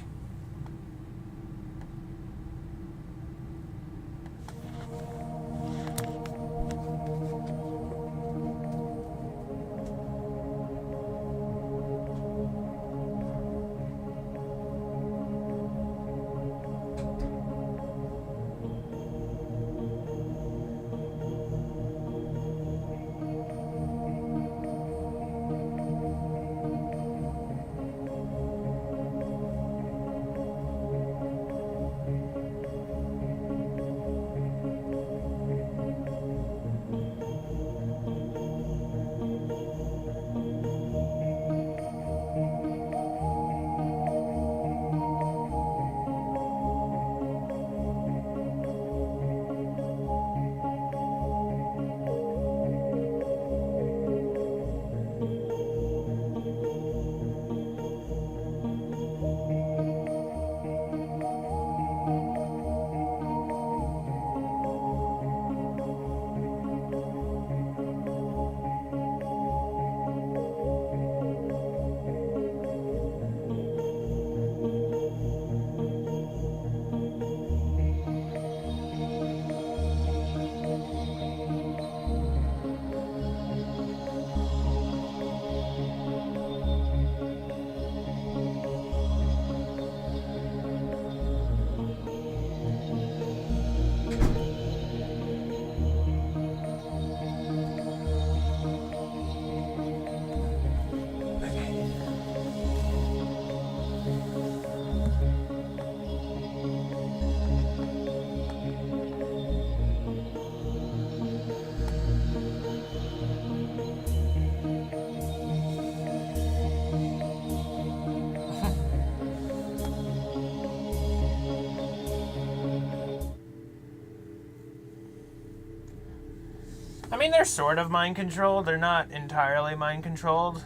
S1: I mean, they're sort of mind controlled. They're not entirely mind controlled,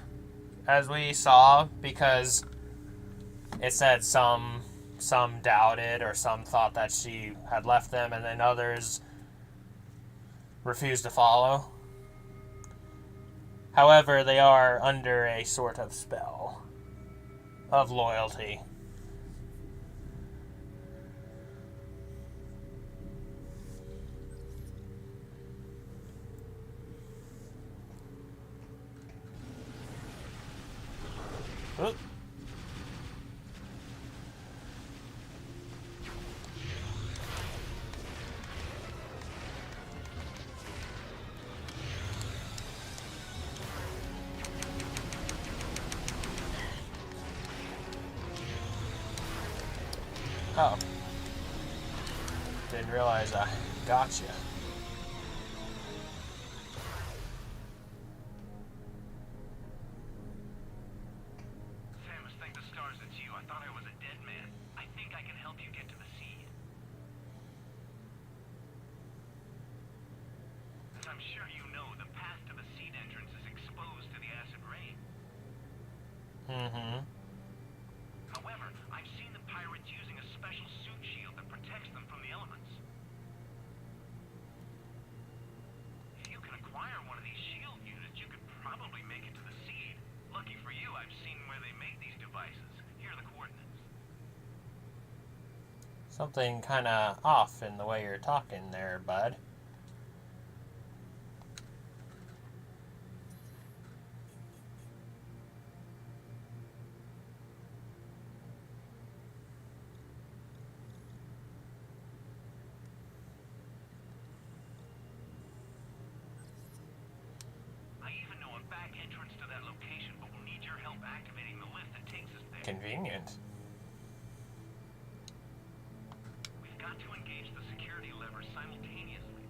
S1: as we saw, because it said some doubted or some thought that she had left them, and then others refused to follow. However, they are under a sort of spell of loyalty. Oop. Oh. Didn't realize I gotcha.
S2: Samus, thank the stars it's you. I thought I was a dead man. I think I can help you get to the seed. As I'm sure you know, the path to the seed entrance is exposed to the acid rain.
S1: Mm-hmm.
S2: However, I've seen the pirates using a special suit shield that protects them from the elements. If you can acquire one of these shield units, you could probably make it to the seed. Lucky for you, I've seen where they make these devices. Here are the coordinates.
S1: Something kind of off in the way you're talking there, bud.
S2: I even know a back entrance to that location, but we'll need your help activating the lift that takes us there.
S1: Convenient.
S2: We've got to engage the security levers simultaneously.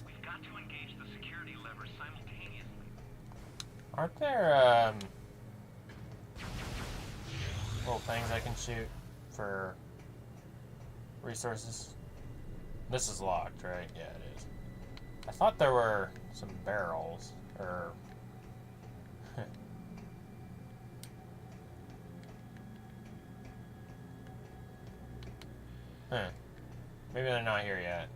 S2: We've got to engage the security levers simultaneously.
S1: Aren't there, little things I can shoot for resources? This is locked, right? Yeah, it is. I thought there were some barrels, or... Huh. Maybe they're not here yet.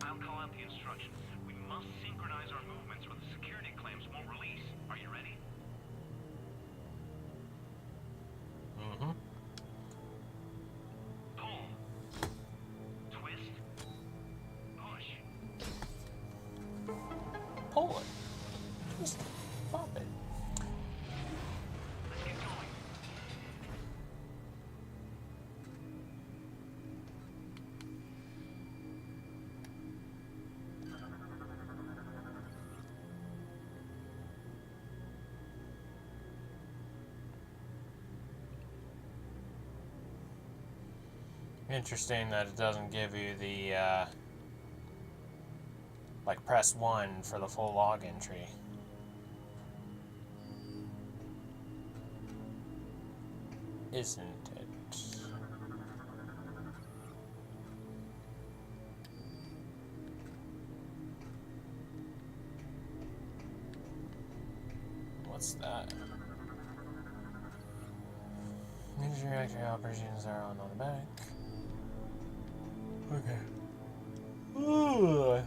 S2: I'll call out the instructions. We must synchronize our movements or the security claims won't release. Are you ready?
S1: Mm-hmm.
S2: Pull. Twist. Push.
S1: Pull it. Just pop it.
S2: Let's get going.
S1: Interesting that it doesn't give you the, like, press 1 for the full log entry. Isn't it? What's that? Ninja reactor operations are on the back. Okay. Ooh.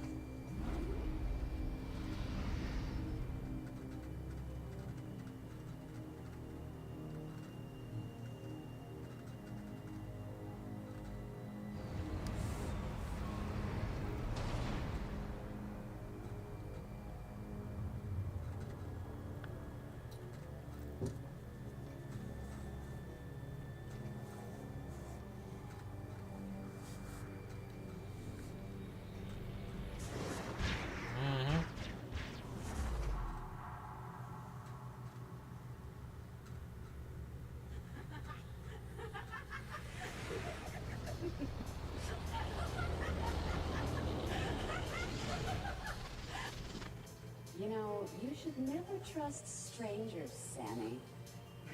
S3: You know, you should never trust strangers, Sammy.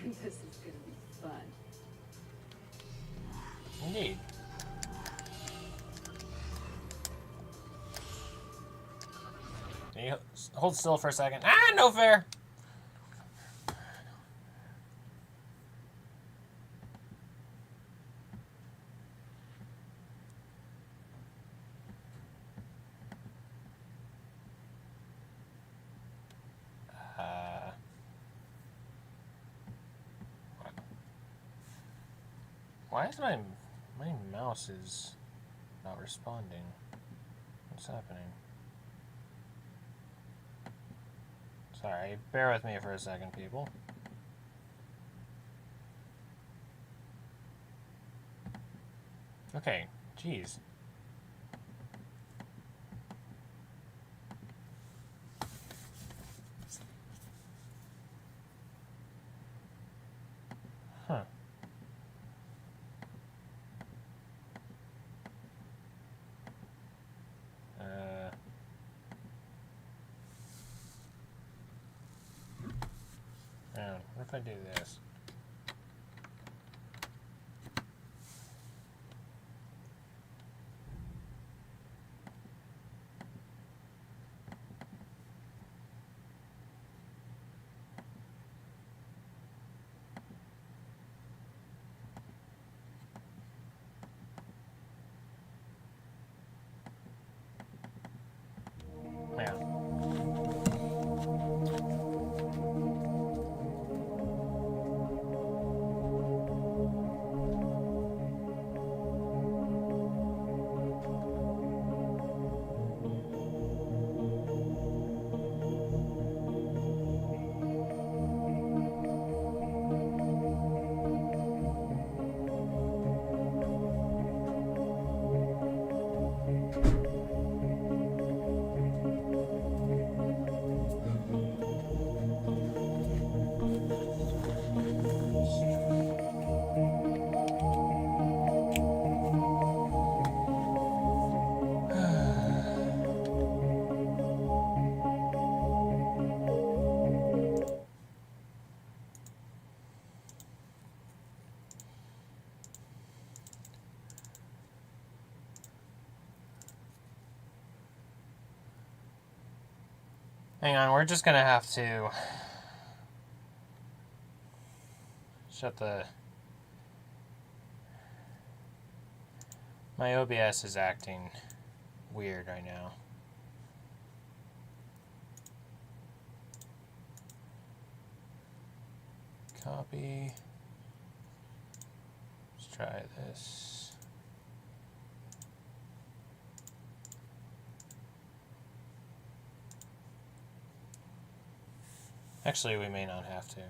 S3: This is gonna be fun.
S1: Indeed. Can you hold still for a second? Ah, no fair! Why is my mouse is not responding? What's happening? Sorry, bear with me for a second, people. Okay, jeez. Huh. What if I do this? Yeah. Hang on, we're just gonna have to shut the... My OBS is acting weird right now. Copy. Let's try this. Actually, we may not have to.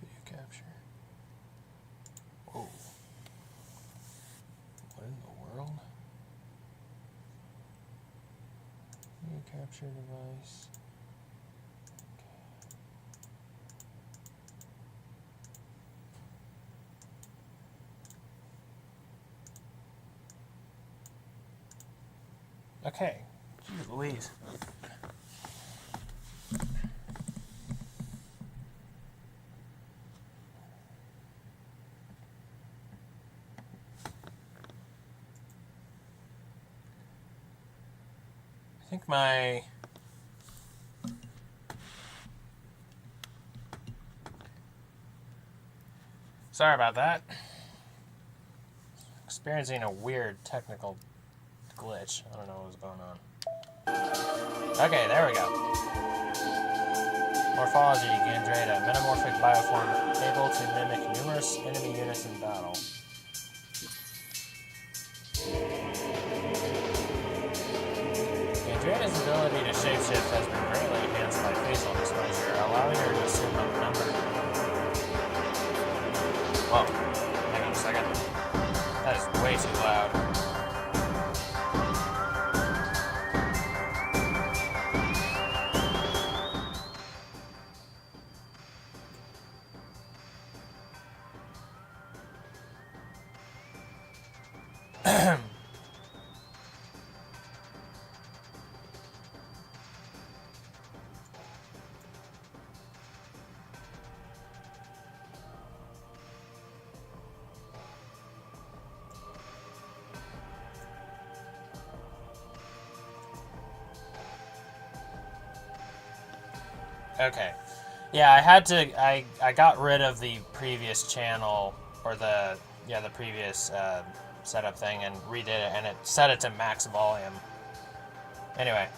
S1: Video capture. Whoa. What in the world? Video capture device. Okay. Jeez Louise. I think my... Sorry about that. Experiencing a weird technical glitch. I don't know what was going on. Okay, there we go. Morphology, Gandrayda, metamorphic bioform, able to mimic numerous enemy units in battle. Gandrayda's ability to shapeshift has been greatly enhanced by facial exposure, allowing her to assume a number... Whoa, hang on a second. That is way too loud. Okay. Yeah, I had to. I got rid of the previous channel, or the previous setup thing, and redid it, and it set it to max volume. Anyway,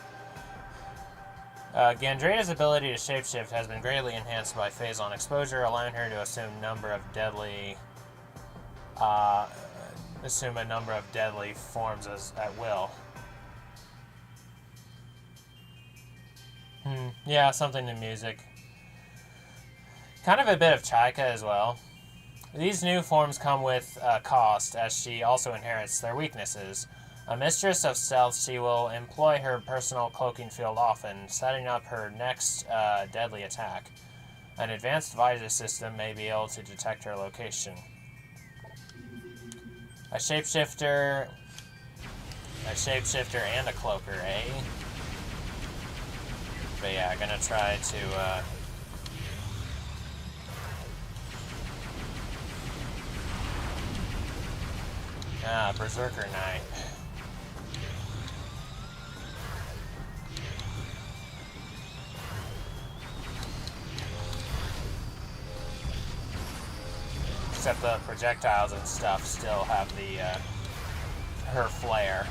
S1: Gandrayda's ability to shapeshift has been greatly enhanced by phase-on exposure, allowing her to assume a number of deadly forms at will. Yeah, something to music. Kind of a bit of Chaika as well. These new forms come with cost, as she also inherits their weaknesses. A mistress of stealth, she will employ her personal cloaking field often, setting up her next deadly attack. An advanced visor system may be able to detect her location. A shapeshifter and a cloaker, eh? But yeah, I'm gonna try to Berserker Knight. Except the projectiles and stuff still have the her flare.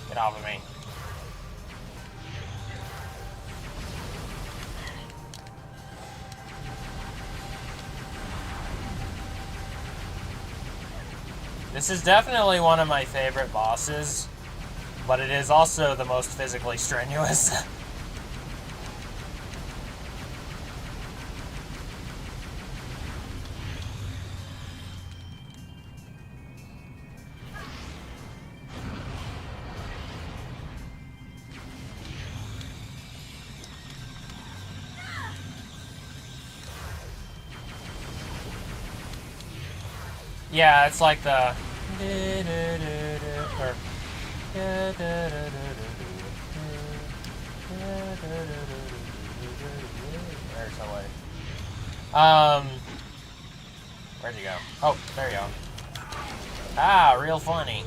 S1: Get off of me. This is definitely one of my favorite bosses, but it is also the most physically strenuous. Yeah, it's like the there's no way. Where'd you go? Oh, there you go. Ah, real funny.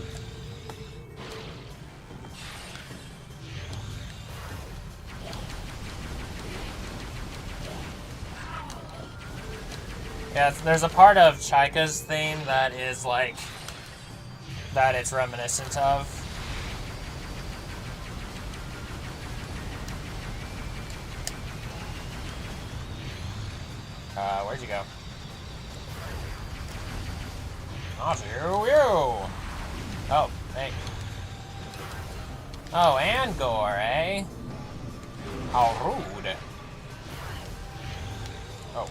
S1: Yeah, there's a part of Chaika's theme that is like, that it's reminiscent of. Where'd you go? Not you! Oh, hey. Oh, and gore, eh? How rude. Oh.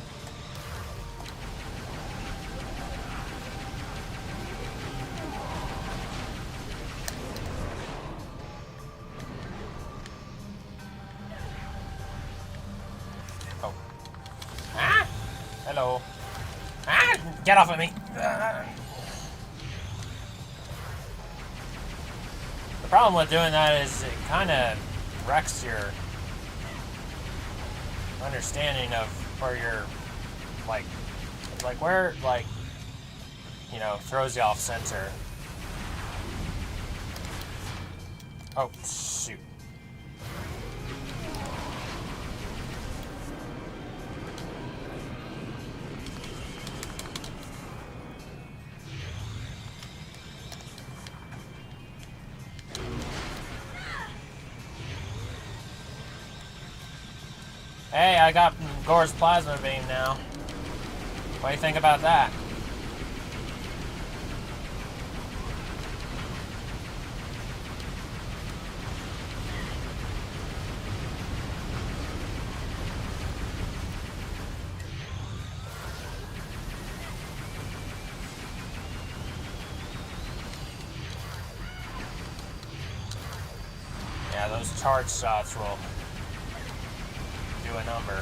S1: Oh. Ah! Hello. Ah! Get off of me! The problem with doing that is it kind of wrecks your understanding of, or your, like where, like, you know, throws you off center. Oh, shoot. Hey, I got Gore's plasma beam now. What do you think about that? Yeah, those charge shots will do a number.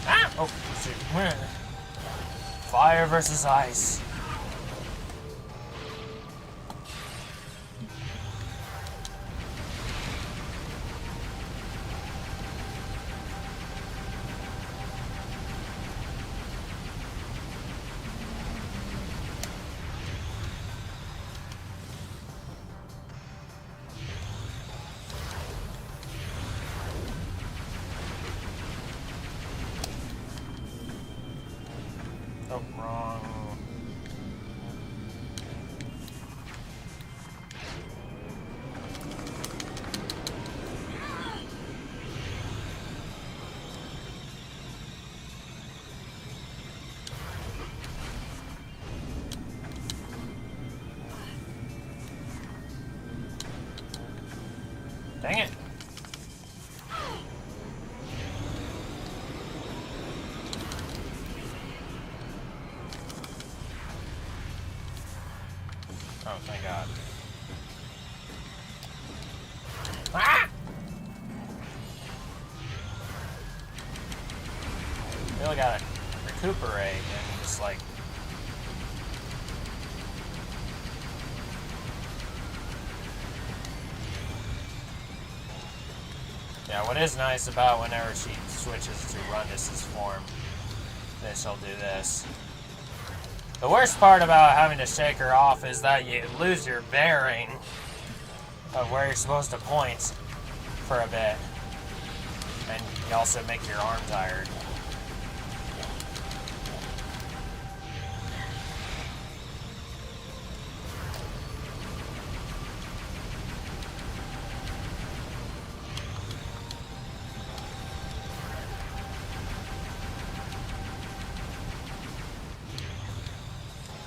S1: Ah! Oh, shoot. Fire versus ice. Oh, wrong. Dang it. Oh, thank God. Ah! Really gotta recuperate and just like. Yeah, what is nice about whenever she switches to Rundus's form, then she'll do this. The worst part about having to shake her off is that you lose your bearing of where you're supposed to point for a bit. And you also make your arm tired.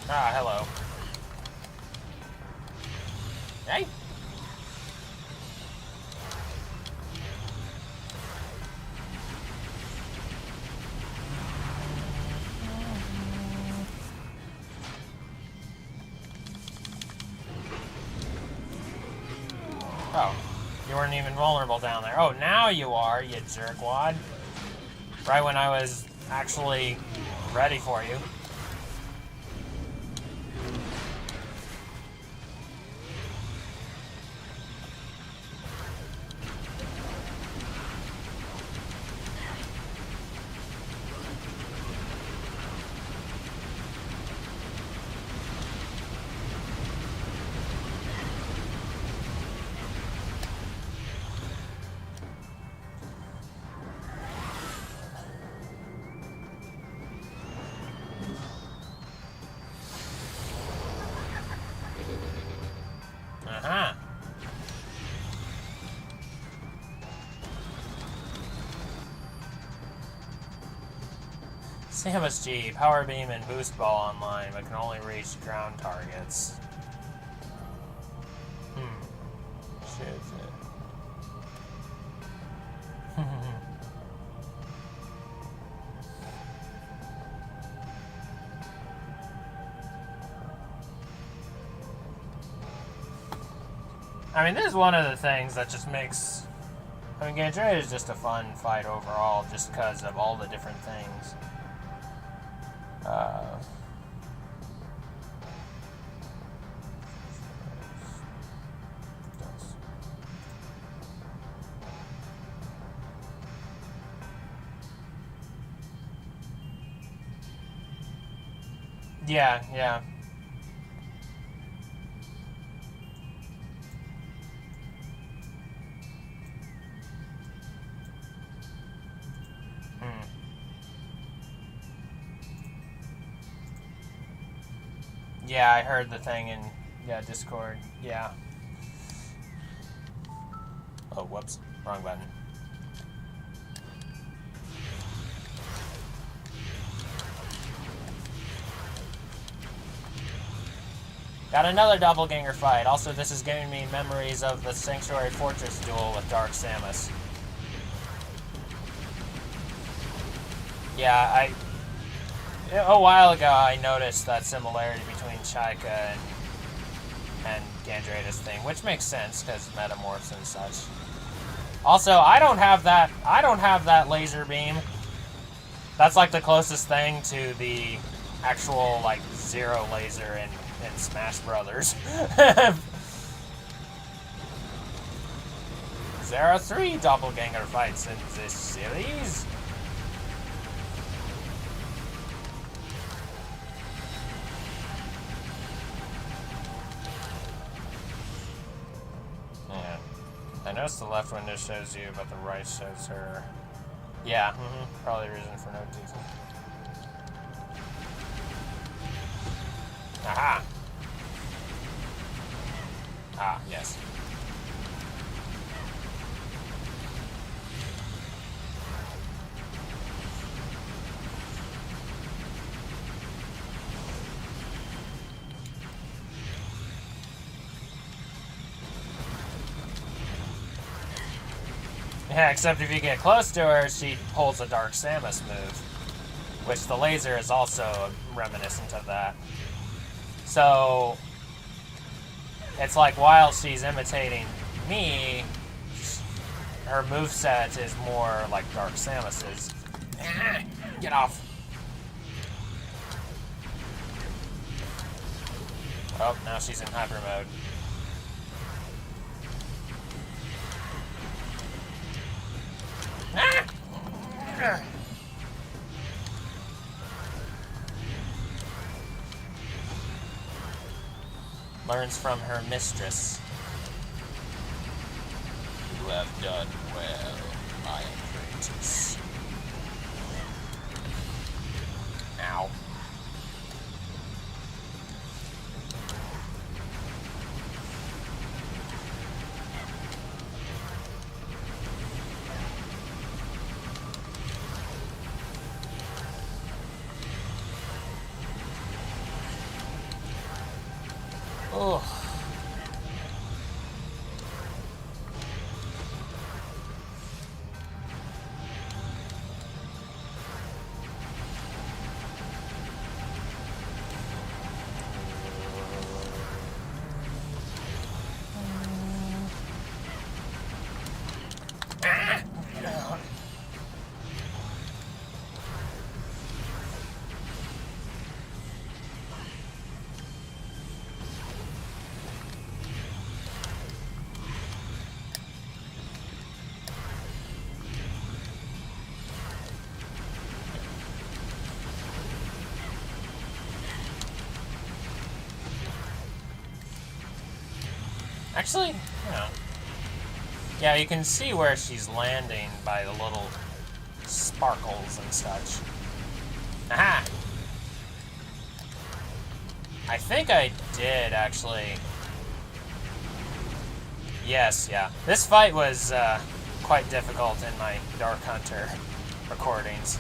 S1: Ah, hello. Hey! Oh, you weren't even vulnerable down there. Oh, now you are, you jerkwad. Right when I was actually ready for you. Uh-huh. SAMSG, Power Beam, and Boost Ball online, but can only reach ground targets. Shit. I mean, this is one of the things that just makes... I mean, Gandrayda is just a fun fight overall, just because of all the different things. Yeah, yeah. Yeah, I heard the thing in Discord. Yeah. Oh, whoops. Wrong button. Got another doppelganger fight. Also, this is giving me memories of the Sanctuary Fortress duel with Dark Samus. Yeah, a while ago I noticed that similarity between Chaika and Gandrayda's thing, which makes sense because metamorphs and such. Also, I don't have that laser beam. That's like the closest thing to the actual like zero laser in Smash Brothers. There are 3 doppelganger fights in this series. Yeah. I noticed the left window shows you, but the right shows her. Yeah, probably a reason for no teasing. Aha! Ah, yes. Yeah, except if you get close to her, she pulls a Dark Samus move, which the laser is also reminiscent of that. So, it's like while she's imitating me, her moveset is more like Dark Samus's. Get off. Oh, now she's in hyper mode. Learns from her mistress. You have done well, my apprentice. Ow. Oh. Actually, yeah, you can see where she's landing by the little sparkles and such. Aha! I think I did, actually. Yes, yeah. This fight was quite difficult in my Dark Hunter recordings,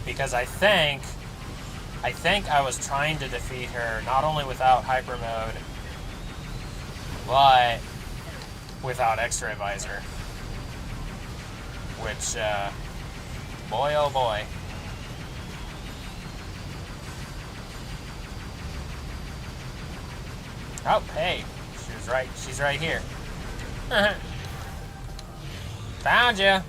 S1: because I think I was trying to defeat her not only without hyper mode, but without X-ray visor, which boy oh boy. Oh, hey, she's right here. Found you.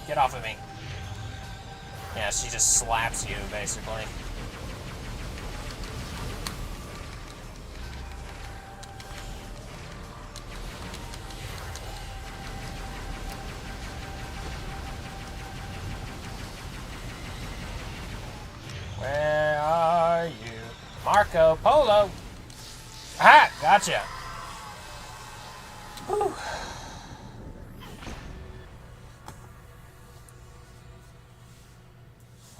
S1: Get off of me. Yeah, she just slaps you, basically. Where are you? Marco Polo! Ah! Gotcha! Whew.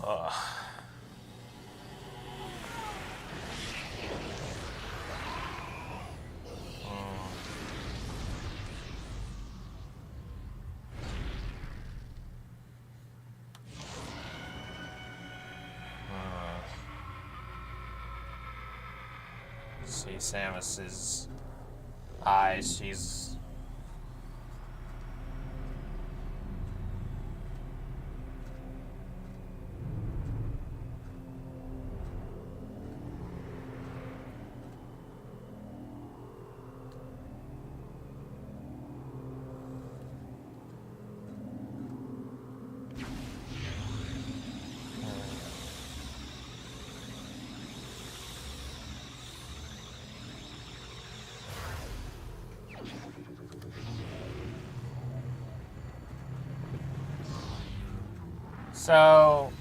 S1: Ugh. see Samus's eyes. She's... So...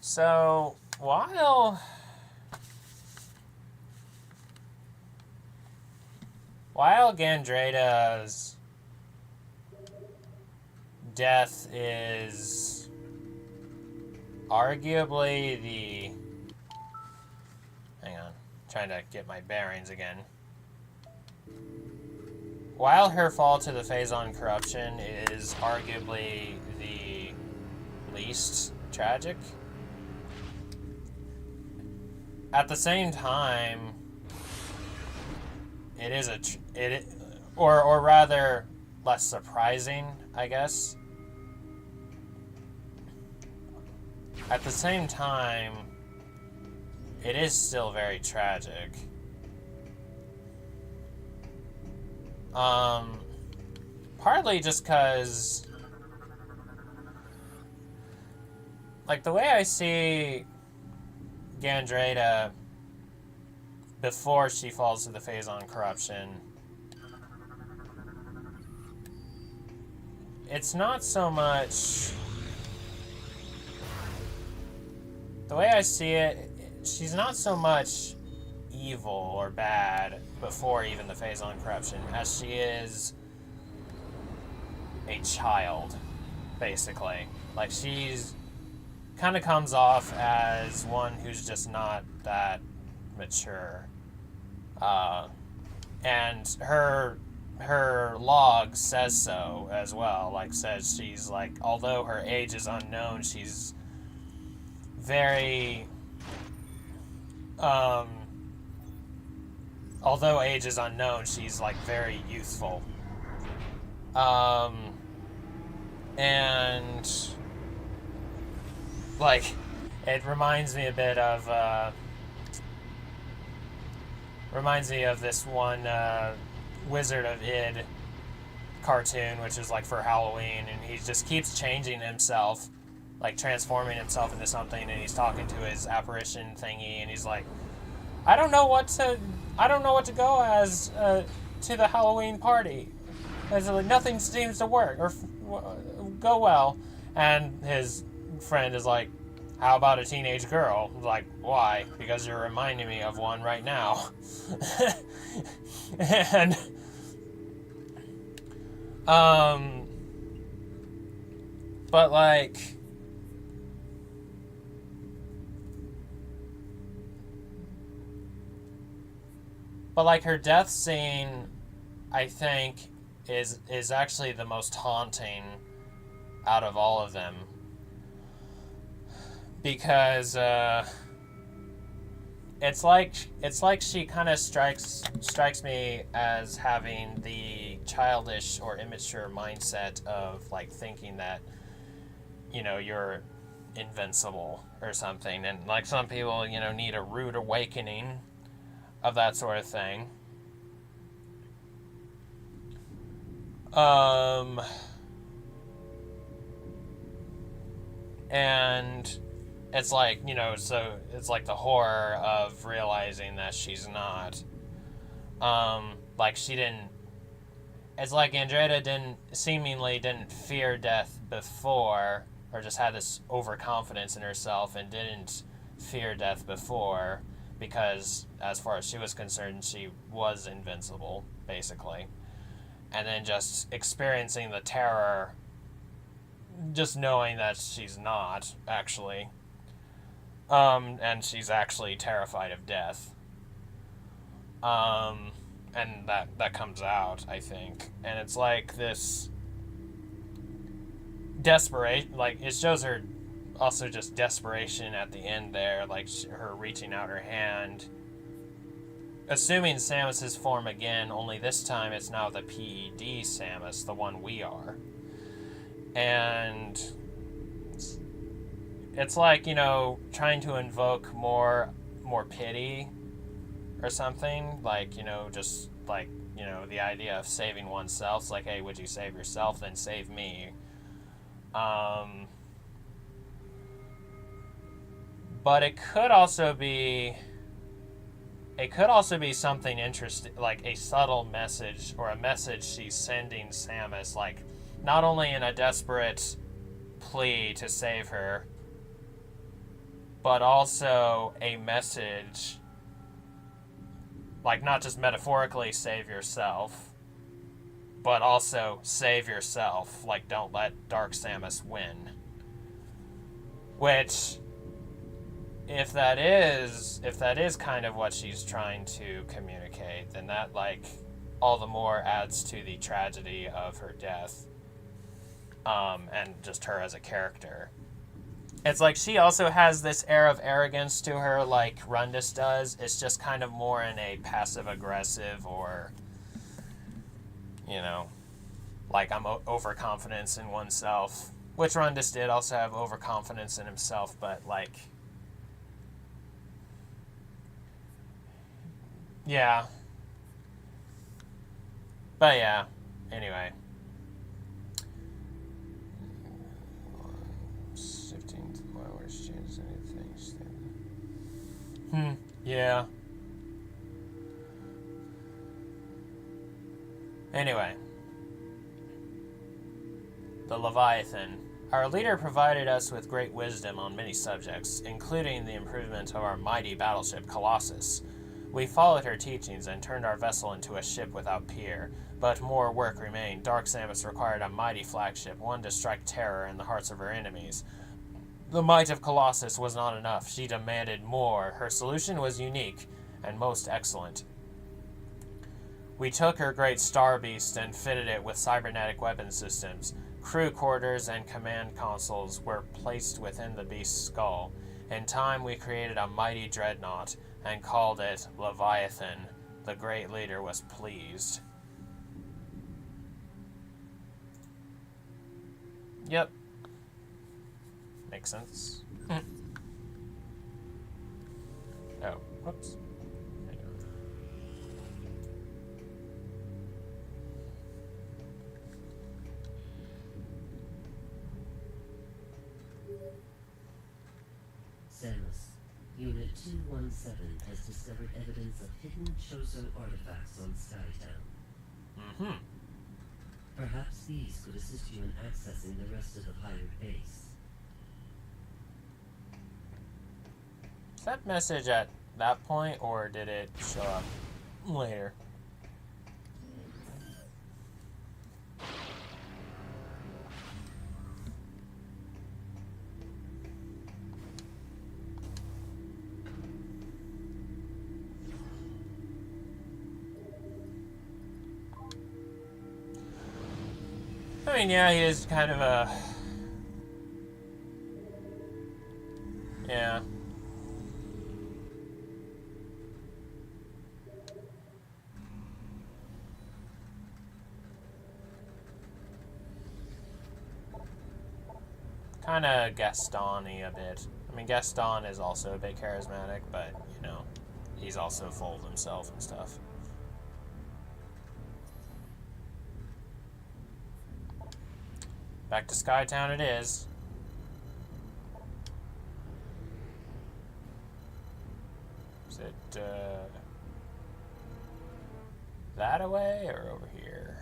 S1: So, while Gandrayda's death is arguably the... Hang on, trying to get my bearings again. While her fall to the Phazon corruption is arguably the least tragic, at the same time, it is or rather less surprising, I guess. At the same time, it is still very tragic. Partly just because, like, the way I see Gandrayda before she falls to the Phazon corruption, it's not so much... The way I see it, she's not so much evil or bad before even the Phazon corruption as she is a child, basically. Like, she's kind of comes off as one who's just not that mature. And her log says so as well. Like, says she's like, although her age is unknown, she's very... although age is unknown, she's like very youthful. And like, it reminds me a bit of this one Wizard of Id cartoon, which is like for Halloween, and he just keeps changing himself, like transforming himself into something, and he's talking to his apparition thingy, and he's like, I don't know what to go as to the Halloween party. It's like, nothing seems to work or go well. And his friend is like, how about a teenage girl? Like, why? Because you're reminding me of one right now. And but like, her death scene, I think, is actually the most haunting out of all of them, because it's like she kind of strikes me as having the childish or immature mindset of like thinking that, you know, you're invincible or something, and like some people, you know, need a rude awakening of that sort of thing. And it's like, you know, so it's like the horror of realizing that she's not. Like, she didn't... It's like Gandrayda seemingly didn't fear death before, or just had this overconfidence in herself and didn't fear death before, because as far as she was concerned, she was invincible, basically. And then just experiencing the terror, just knowing that she's not, actually. And she's actually terrified of death. and that comes out, I think, and it's like this desperation, like it shows her also just desperation at the end there, like her reaching out her hand, assuming Samus's form again, only this time it's now the PED Samus, the one we are. And it's like, you know, trying to invoke more pity or something, like, you know, just like, you know, the idea of saving oneself. It's like, hey, would you save yourself, then save me. But it could also be something interesting, like a subtle message, or a message she's sending Samus, like not only in a desperate plea to save her, but also a message, like not just metaphorically save yourself, but also save yourself, like don't let Dark Samus win. Which, if that is kind of what she's trying to communicate, then that, like, all the more adds to the tragedy of her death, and just her as a character. It's like she also has this air of arrogance to her, like Rundus does. It's just kind of more in a passive-aggressive, or, you know, like I'm overconfidence in oneself, which Rundus did also have overconfidence in himself, but, like, yeah. But yeah, anyway. 15th, why would she change anything? Yeah. Anyway. The Leviathan. Our leader provided us with great wisdom on many subjects, including the improvement of our mighty battleship Colossus. We followed her teachings and turned our vessel into a ship without peer, but more work remained. Dark Samus required a mighty flagship, one to strike terror in the hearts of her enemies. The might of Colossus was not enough. She demanded more. Her solution was unique and most excellent. We took her great Star Beast and fitted it with cybernetic weapon systems. Crew quarters and command consoles were placed within the beast's skull. In time, we created a mighty dreadnought and called it Leviathan. The great leader was pleased. Yep. Makes sense. Oh, whoops.
S4: Samus, Unit 217 has discovered evidence of hidden Chozo artifacts on Skytown. Perhaps these could assist you in accessing the rest of the pirate base.
S1: Is that message at that point, or did it show up later? I mean, yeah, he is kind of a... Yeah. Kind of Gaston-y a bit. I mean, Gaston is also a bit charismatic, but, you know, he's also full of himself and stuff. Back to Skytown it is. Is it, that away or over here?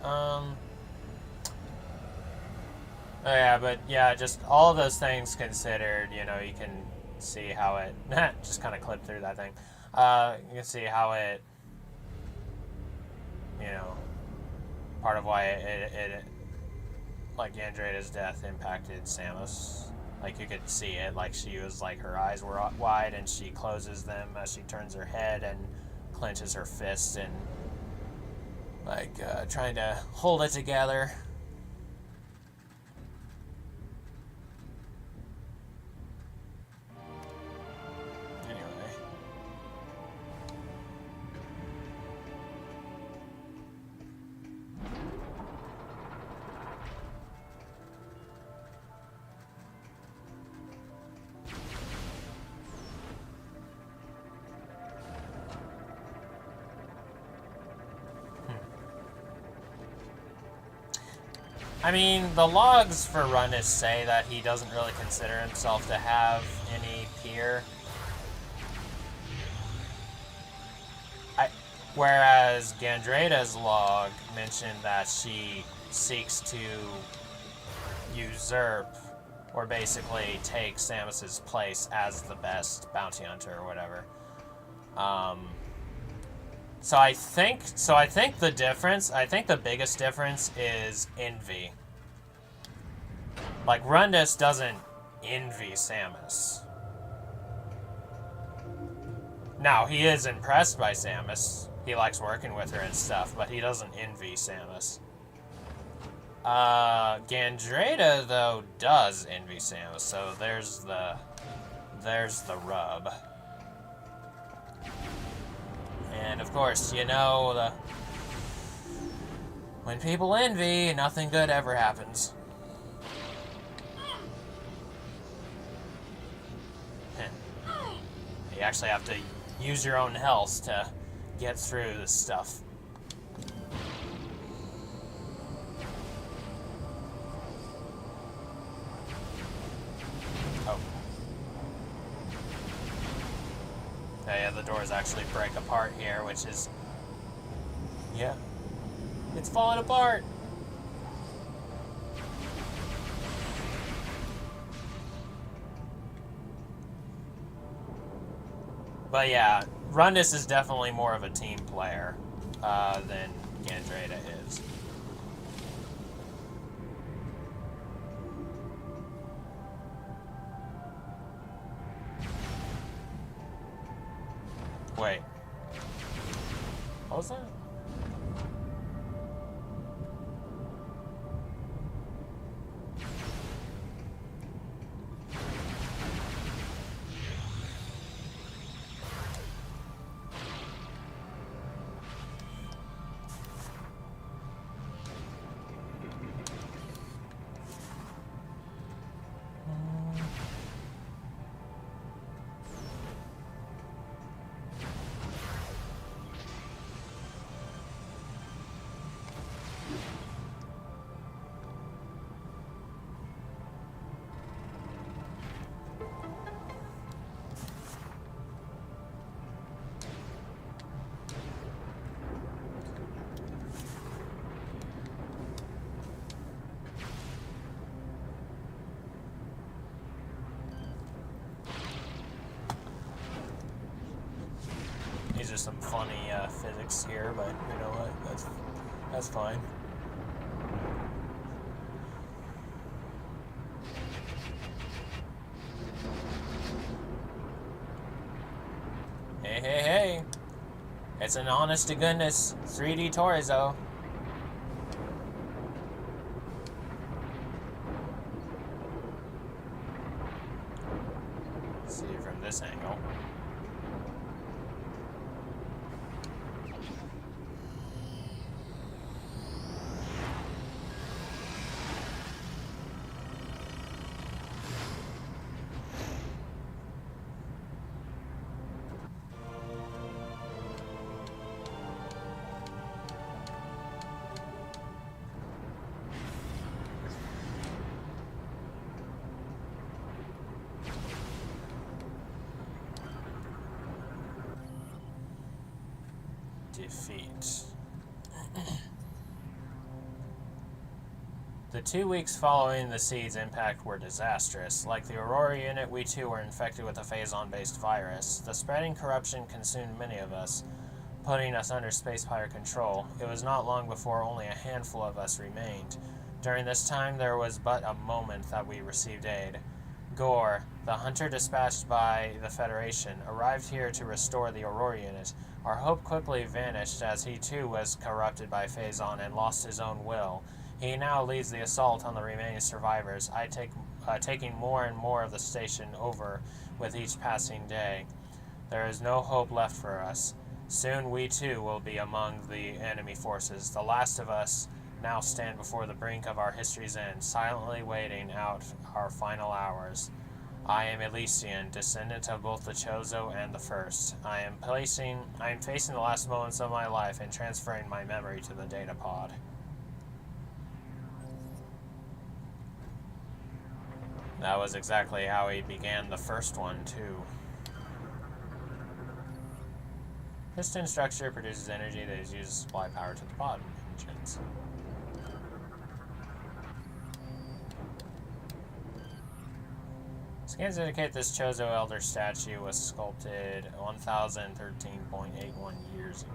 S1: Oh yeah, but yeah, just all of those things considered, you know, you can see how it just kind of clipped through that thing. You can see how it, you know, part of why it like Gandrayda's death impacted Samus. Like you could see it, like she was like her eyes were wide and she closes them as she turns her head and clenches her fists and like trying to hold it together. Anyway. I mean, the logs for Runnis say that he doesn't really consider himself to have any peer. Whereas Gandrayda's log mentioned that she seeks to usurp or basically take Samus's place as the best bounty hunter or whatever. So I think the difference, I think the biggest difference is envy. Like, Runnis doesn't envy Samus. Now, he is impressed by Samus. He likes working with her and stuff, but he doesn't envy Samus. Gandrayda, though, does envy Samus, so there's the rub. And of course, you know, when people envy, nothing good ever happens. You actually have to use your own health to get through this stuff. Oh. Yeah, the doors actually break apart here, which is... yeah. It's falling apart! But yeah, Runnis is definitely more of a team player than Gandrayda is. Wait. What was that? These are some funny physics here, but you know what? That's fine. Hey, hey, hey! It's an honest to goodness 3D Torizo. See it from this angle. Defeat. The 2 weeks following the seed's impact were disastrous. Like the Aurora unit, we too were infected with a Phazon-based virus. The spreading corruption consumed many of us, putting us under space pirate control. It was not long before only a handful of us remained. During this time, there was but a moment that we received aid. Gore, the hunter dispatched by the Federation, arrived here to restore the Aurora unit. Our hope quickly vanished as he too was corrupted by Phazon and lost his own will. He now leads the assault on the remaining survivors, taking more and more of the station over with each passing day. There is no hope left for us. Soon we too will be among the enemy forces. The last of us now stand before the brink of our history's end, silently waiting out our final hours. I am Elysian, descendant of both the Chozo and the First. I am facing the last moments of my life and transferring my memory to the data pod. That was exactly how he began the first one, too. Piston structure produces energy that is used to supply power to the pod engines. Scans indicate this Chozo Elder statue was sculpted 1,013.81 years ago.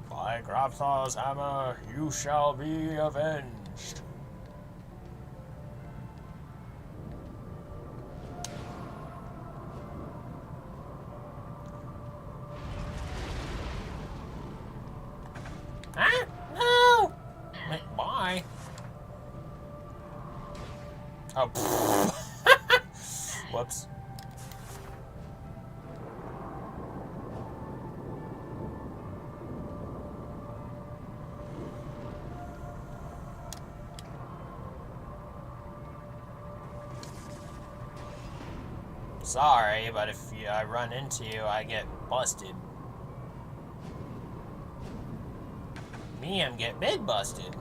S1: By Grabthar's hammer, you shall be avenged. Ah! No! Bye. Oh, whoops. Sorry, but if I run into you, I get busted. Me, I'm get bed busted.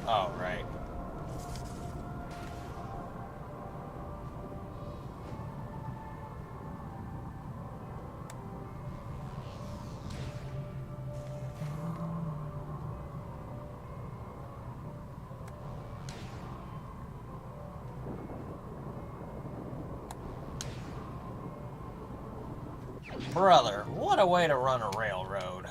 S1: Oh, right. Brother, what a way to run a railroad.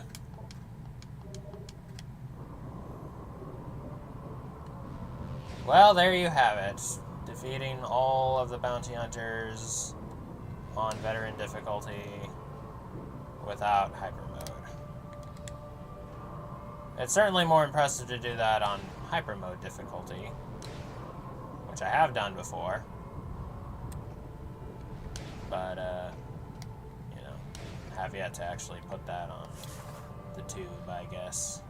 S1: Well, there you have it. Defeating all of the bounty hunters on veteran difficulty without hyper mode. It's certainly more impressive to do that on hyper mode difficulty, which I have done before. But, you know, have yet to actually put that on the tube, I guess.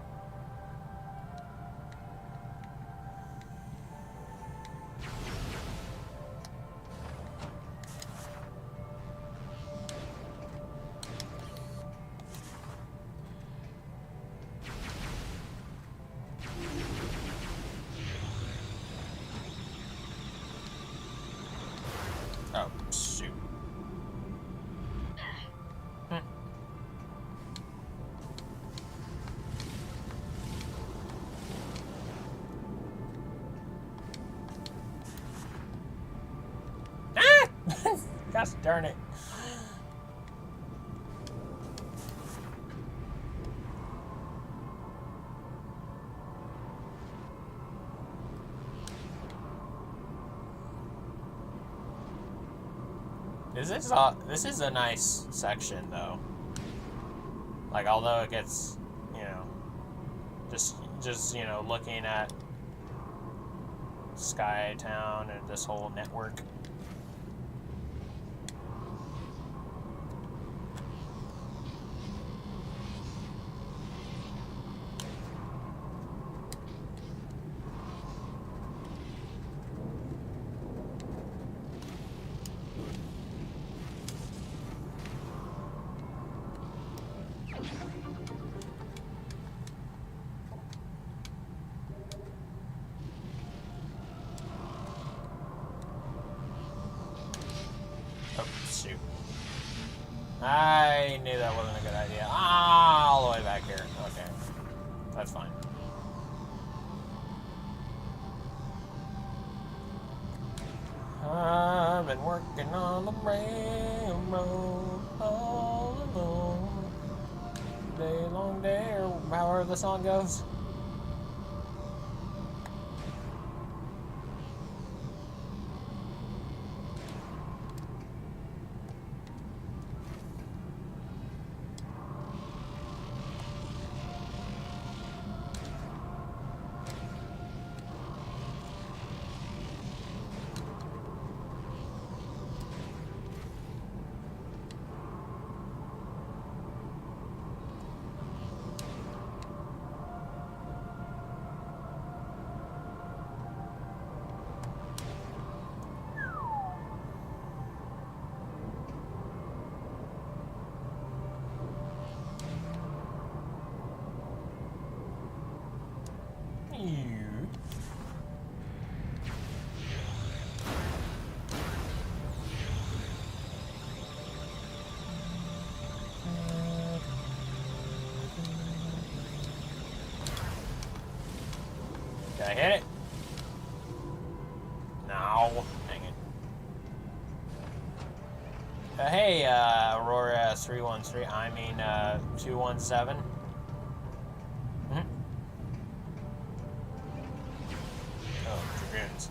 S1: Oh, shoot. Ah! Gosh darn it. This is a nice section, though. Like, although it gets, you know, just you know, looking at Skytown and this whole network. shoot. I knew that wasn't a good idea. Ah, all the way back here. Okay. That's fine. I've been working on the railroad all alone. Day, long day, or however the song goes. Did I hit it? No. Dang it. Hey, Aurora 313. I mean, 217. Oh, dragoons.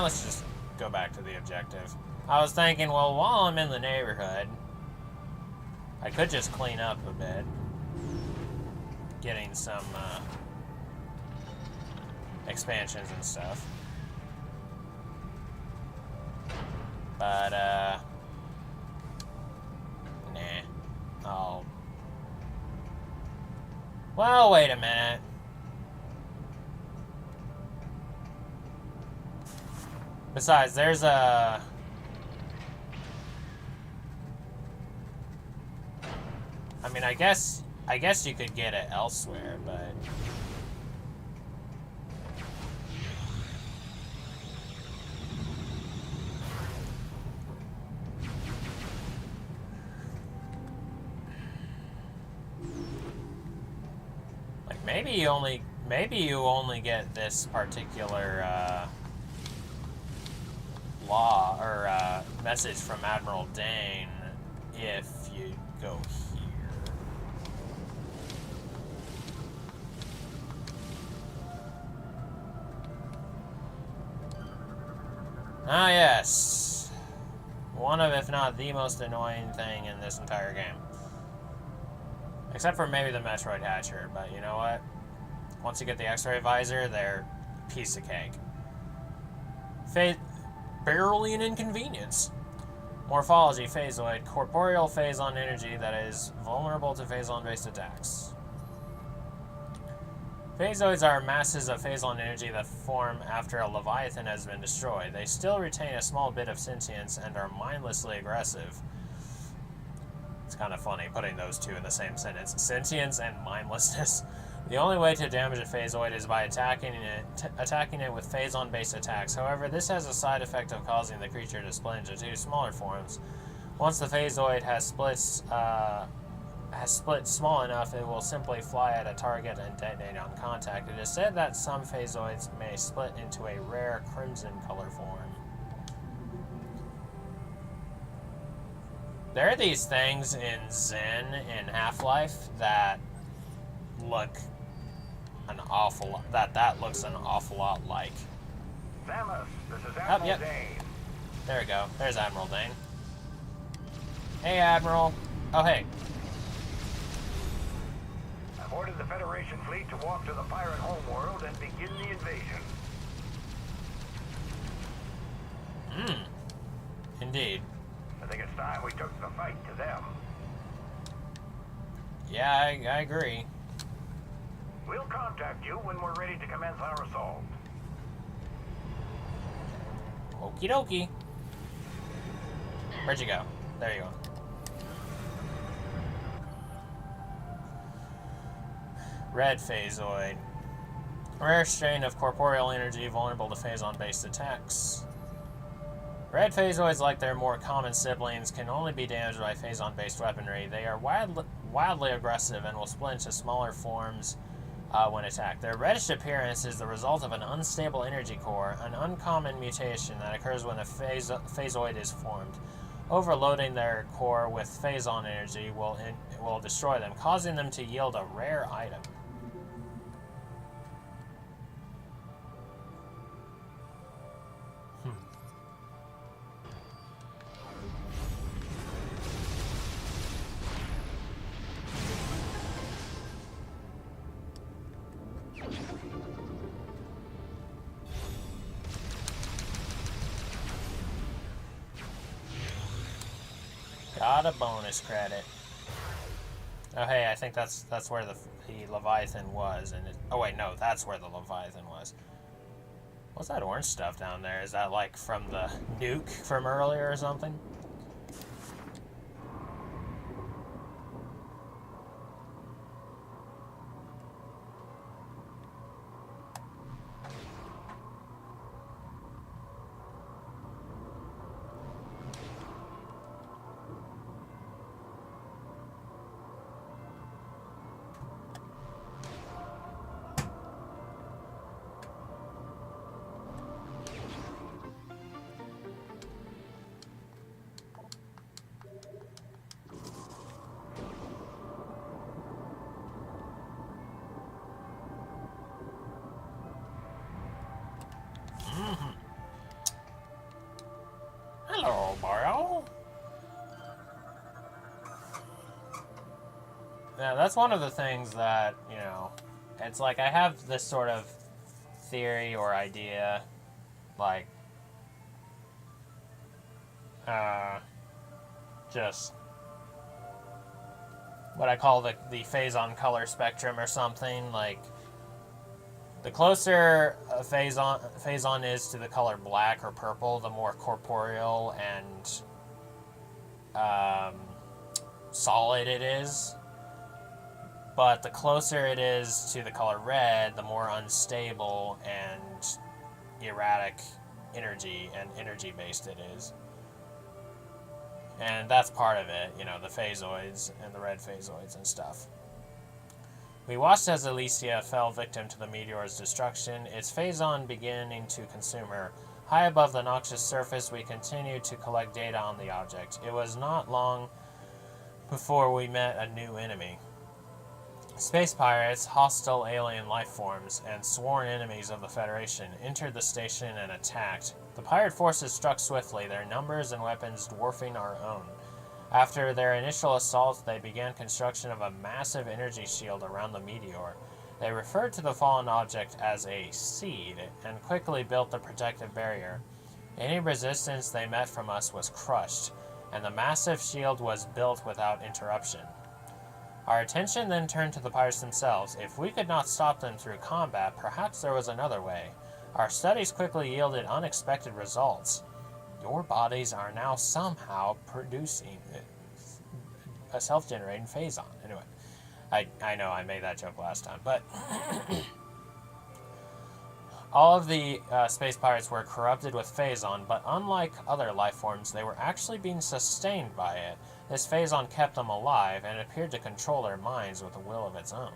S1: Let's just go back to the objective. I was thinking, well, while I'm in the neighborhood, I could just clean up a bit. Getting some, expansions and stuff. But, nah. Oh. Well, wait a minute. Besides, there's a... I mean, I guess you could get it elsewhere, but... Like, maybe you only get this particular, law or message from Admiral Dane if you go here. Ah, yes. One of, if not the most annoying thing in this entire game. Except for maybe the Metroid Hatcher, but you know what? Once you get the X-ray visor, they're a piece of cake. Barely an inconvenience. Morphology, phasoid, corporeal phazon energy that is vulnerable to phazon-based attacks. Phasoids are masses of phazon energy that form after a Leviathan has been destroyed. They still retain a small bit of sentience and are mindlessly aggressive. It's kind of funny putting those two in the same sentence. Sentience and mindlessness. The only way to damage a phasoid is by attacking it with phazon-based attacks. However, this has a side effect of causing the creature to split into two smaller forms. Once the phasoid has split small enough, it will simply fly at a target and detonate on contact. It is said that some phasoids may split into a rare crimson color form. There are these things in Zen in Half-Life that look an awful lot, that looks an awful lot like.
S2: Samus, this is Admiral Dane.
S1: There we go. There's Admiral Dane. Hey, Admiral. Oh, hey.
S2: I've ordered the Federation fleet to walk to the pirate homeworld and begin the invasion.
S1: Indeed.
S2: I think it's time we took the fight to them.
S1: Yeah, I agree.
S2: We'll contact you when we're ready to commence our assault.
S1: Okie dokie. Where'd you go? There you go. Red Phasoid. Rare strain of corporeal energy vulnerable to phazon-based attacks. Red Phasoids, like their more common siblings, can only be damaged by phazon-based weaponry. They are wildly aggressive and will split into smaller forms when attacked. Their reddish appearance is the result of an unstable energy core, an uncommon mutation that occurs when a phasoid is formed. Overloading their core with phazon energy will destroy them, causing them to yield a rare item. Got a bonus credit. Oh hey, I think that's where the Leviathan was, and oh wait, no, that's where the Leviathan was. What's that orange stuff down there? Is that like from the nuke from earlier or something? Hello, Mario. Yeah, that's one of the things that, you know, it's like I have this sort of theory or idea, like, just what I call the phazon color spectrum or something. Like, the closer a phazon is to the color black or purple, the more corporeal and solid it is. But the closer it is to the color red, the more unstable and erratic energy and energy-based it is. And that's part of it, you know, the phasoids and the red phasoids and stuff. We watched as Alicia fell victim to the meteor's destruction, its phazon beginning to consume her. High above the noxious surface, we continued to collect data on the object. It was not long before we met a new enemy. Space pirates, hostile alien life forms, and sworn enemies of the Federation entered the station and attacked. The pirate forces struck swiftly, their numbers and weapons dwarfing our own. After their initial assault, they began construction of a massive energy shield around the meteor. They referred to the fallen object as a seed, and quickly built the protective barrier. Any resistance they met from us was crushed, and the massive shield was built without interruption. Our attention then turned to the pirates themselves. If we could not stop them through combat, perhaps there was another way. Our studies quickly yielded unexpected results. Your bodies are now somehow producing a self-generating phazon. Anyway, I know I made that joke last time, but all of the space pirates were corrupted with phazon, but unlike other life forms, they were actually being sustained by it. This phazon kept them alive and appeared to control their minds with a will of its own.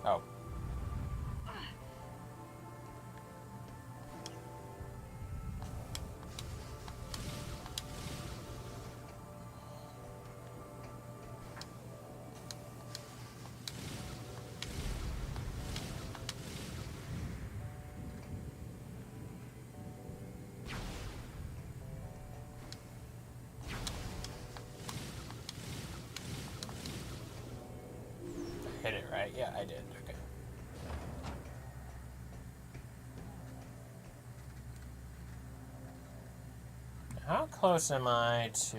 S1: Oh. Hit it right? Yeah, I did. Okay. close am I to...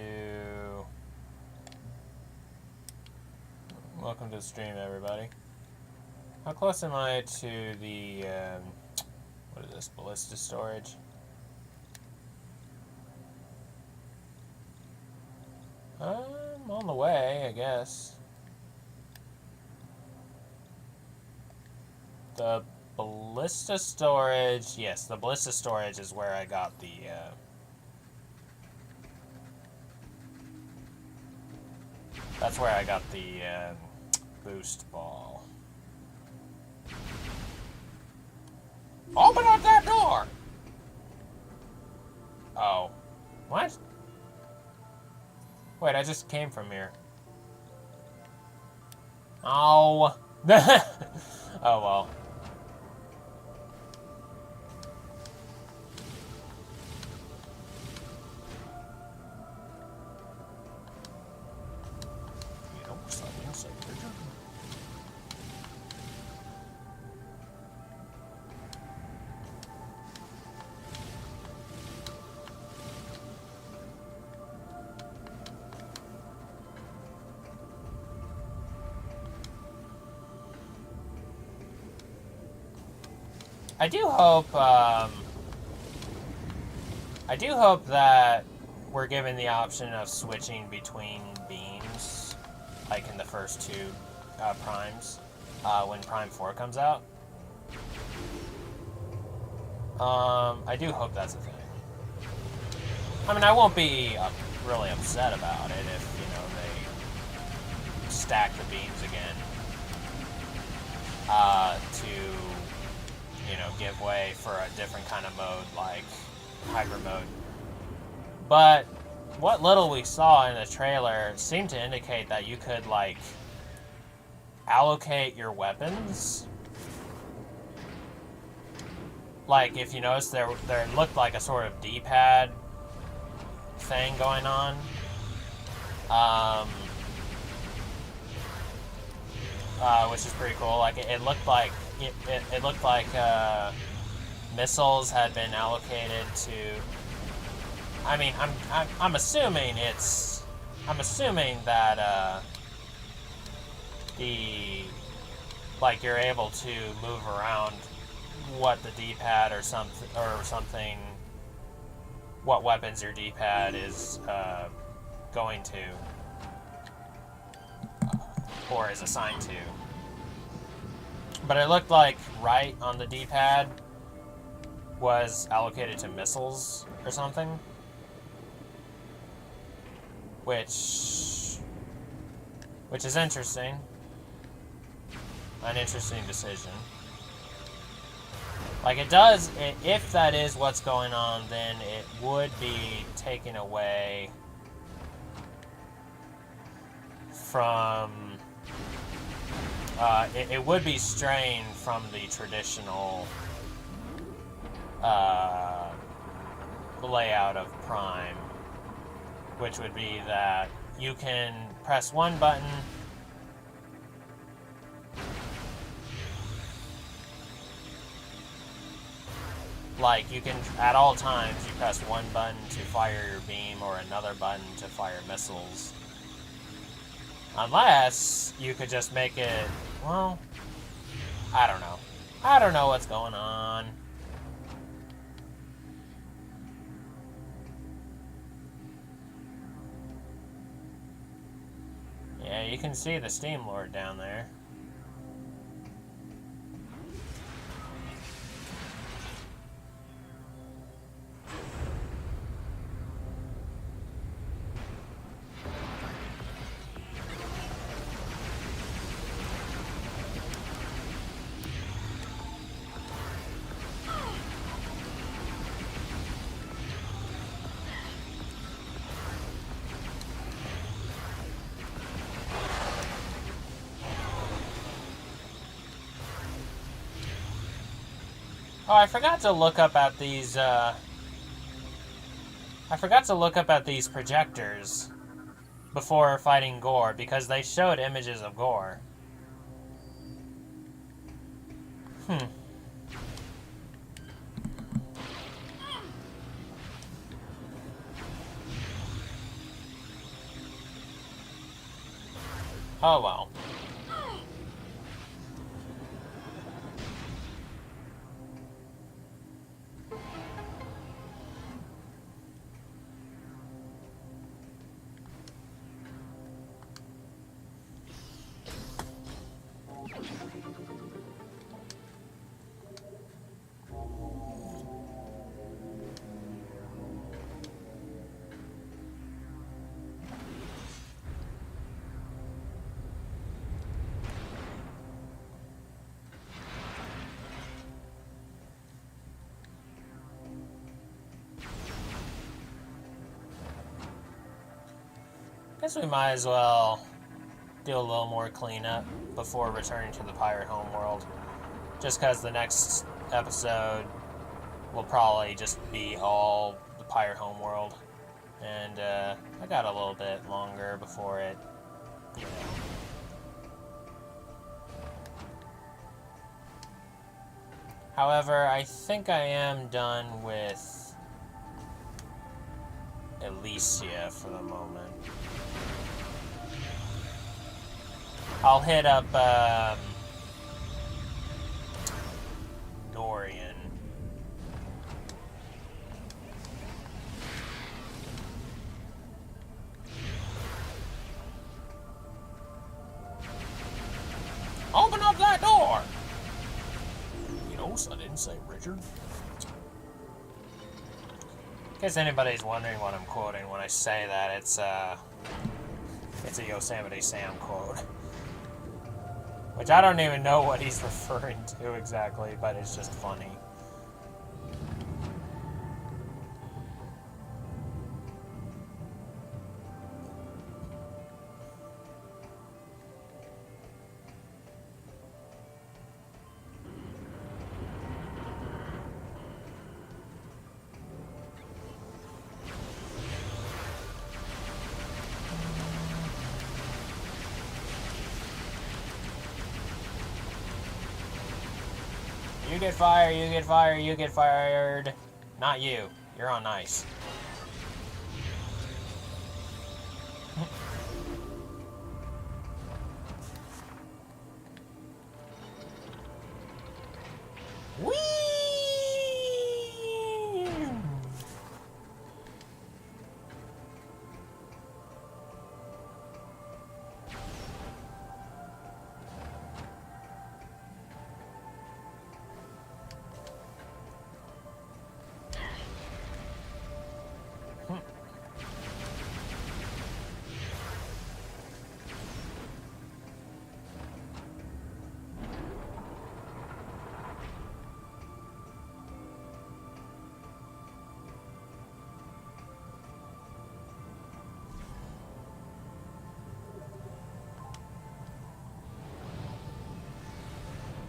S1: Welcome to the stream, everybody. How close am I to the, what is this, ballista storage? I'm on the way, I guess. The ballista storage, yes, the ballista storage is where I got the, that's where I got the, boost ball. Open up that door! Oh. What? Wait, I just came from here. Oh. Oh, well. I do hope that we're given the option of switching between beams, like in the first two primes, when Prime 4 comes out. I do hope that's a thing. I mean, I won't be really upset about it if, you know, they stack the beams again to, you know, give way for a different kind of mode, like hybrid mode. But what little we saw in the trailer seemed to indicate that you could, like, allocate your weapons. Like, if you notice, there looked like a sort of D-pad thing going on. Which is pretty cool. Like, it looked like it looked like missiles had been allocated to. I mean, I'm assuming that you're able to move around what the D-pad or something, what weapons your D-pad is going to or is assigned to. But it looked like right on the D-pad was allocated to missiles or something. Which is interesting. An interesting decision. Like, it does, if that is what's going on, then it would be taken away from, it would be strained from the traditional layout of Prime, which would be that you can press one button like, you can, at all times, you press one button to fire your beam or another button to fire missiles. Unless you could just make it, well, I don't know. I don't know what's going on. Yeah, you can see the Steam Lord down there. Oh, I forgot to look up at these, projectors before fighting Gore, because they showed images of Gore. Oh well. Guess we might as well do a little more cleanup before returning to the pirate homeworld. Just because the next episode will probably just be all the pirate homeworld. And I got a little bit longer before it, you know. However, I think I am done with Elysia for the moment. I'll hit up Dorian. Open up that door! You know, I didn't say Richard. In case anybody's wondering what I'm quoting when I say that, it's a Yosemite Sam quote. Which I don't even know what he's referring to exactly, but it's just funny. You get fired, you get fired, you get fired. Not you. You're on ice. Whee!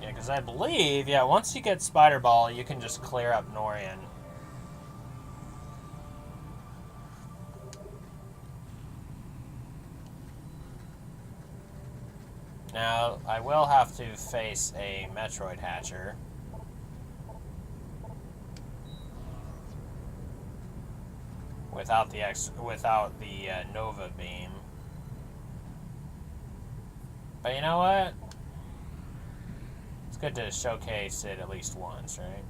S1: Yeah, because I believe, once you get Spider Ball, you can just clear up Norian. Now, I will have to face a Metroid Hatcher. Without the Nova Beam. But you know what? It's good to showcase it at least once, right?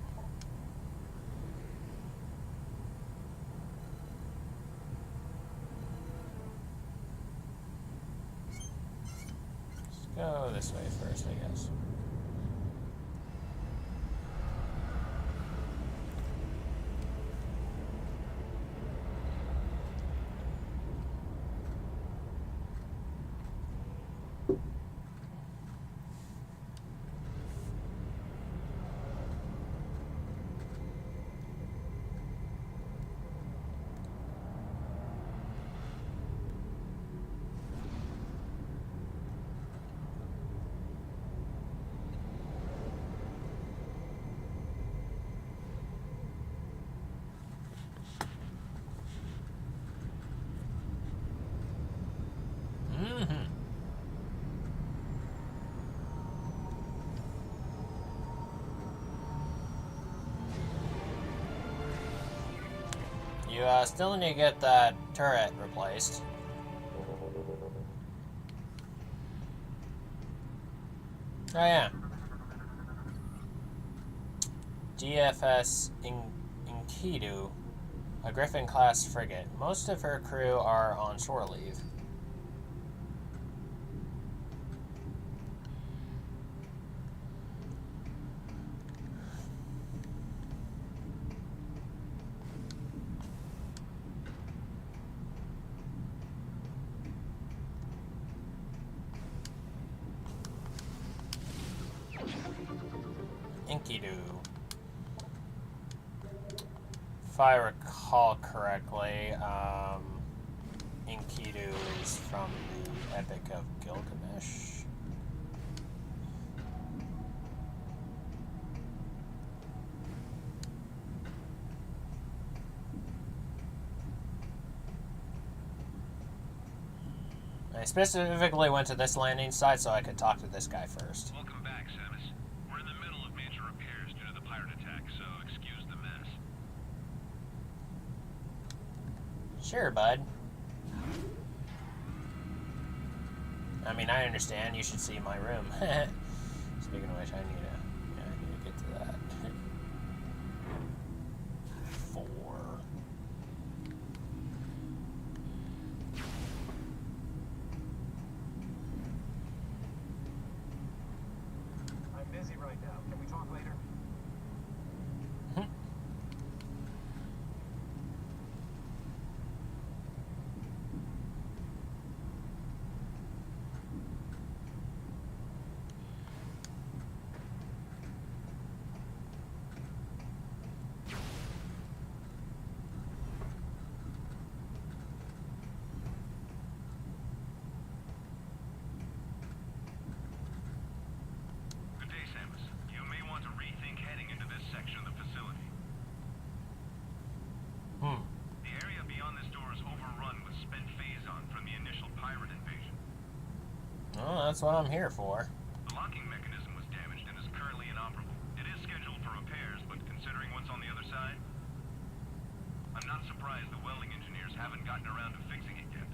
S1: Let's go this way first, I guess. You still need to get that turret replaced. Oh yeah. GFS Enkidu, a Griffin-class frigate. Most of her crew are on shore leave. Enkidu. If I recall correctly, Enkidu is from the Epic of Gilgamesh. I specifically went to this landing site so I could talk to this guy first.
S2: Welcome back, Samus. We're in the middle of major repairs due to the pirate attack, so excuse the mess.
S1: Sure, bud. I mean, I understand. You should see my room. Speaking of which, I need to get to that. 4.
S2: I'm busy right now. Can we talk later? Good day, Samus. You may want to rethink heading into this section of the facility. The area beyond this door is overrun with spent phazon from the initial pirate invasion.
S1: Oh, that's what I'm here for.
S2: The locking mechanism was damaged and is currently inoperable. It is scheduled for repairs, but considering what's on the other side, I'm not surprised the welding engineers haven't gotten around to fixing it yet.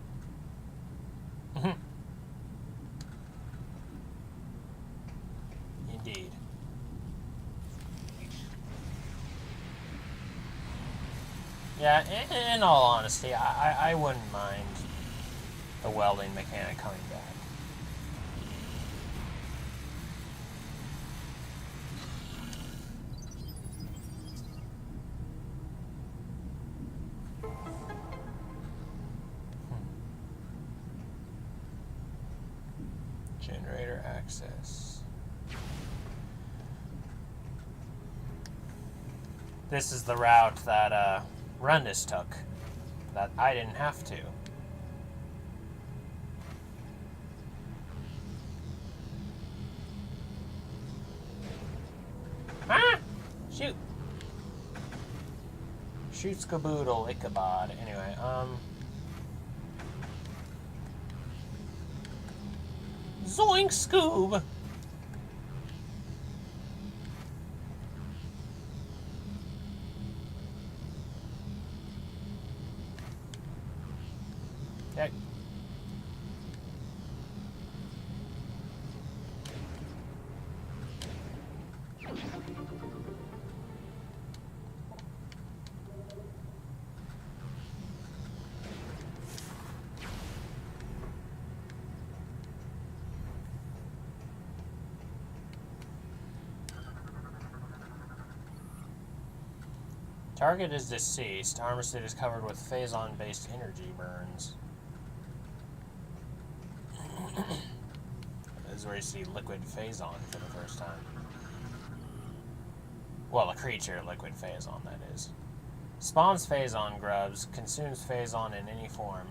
S1: Indeed. Yeah, in all honesty, I wouldn't mind the welding mechanic coming back. Generator access. This is the route that Rundus took, that I didn't have to. Ah! Shoot! Shoot Skaboodle, Ichabod. Anyway, Zoink Scoob! Okay. Target is deceased. Armor suit is covered with phazon-based energy burns. This is where you see liquid phazon for the first time. Well, a creature, liquid phazon, that is. Spawns phazon grubs, consumes phazon in any form.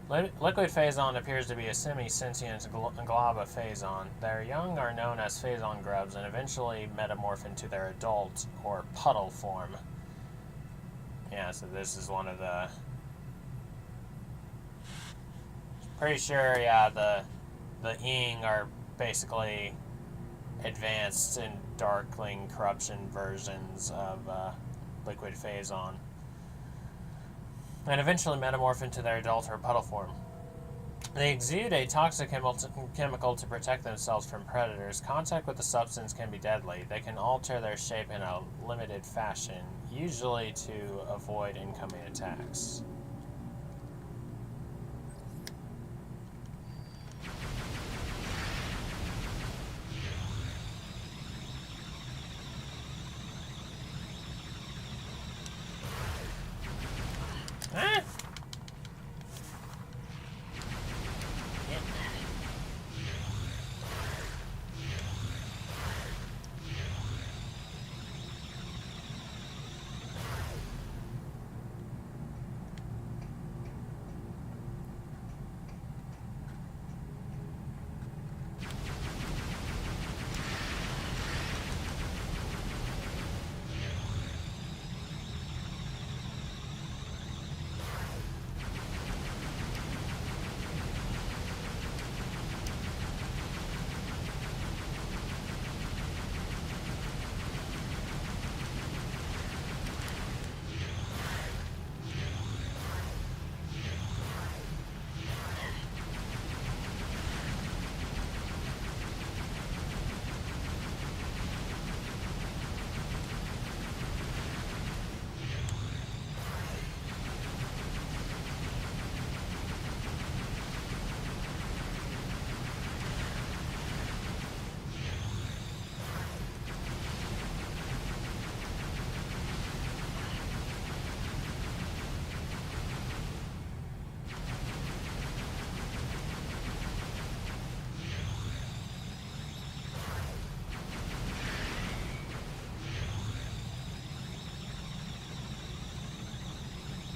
S1: Liquid phazon appears to be a semi-sentient glob of phazon. Their young are known as phazon grubs and eventually metamorph into their adult or puddle form. Yeah, so this is one of the... Pretty sure, yeah, the Ying are basically advanced and darkling corruption versions of liquid phazon. And eventually metamorph into their adult or puddle form. They exude a toxic chemical to protect themselves from predators. Contact with the substance can be deadly. They can alter their shape in a limited fashion, usually to avoid incoming attacks. Ah!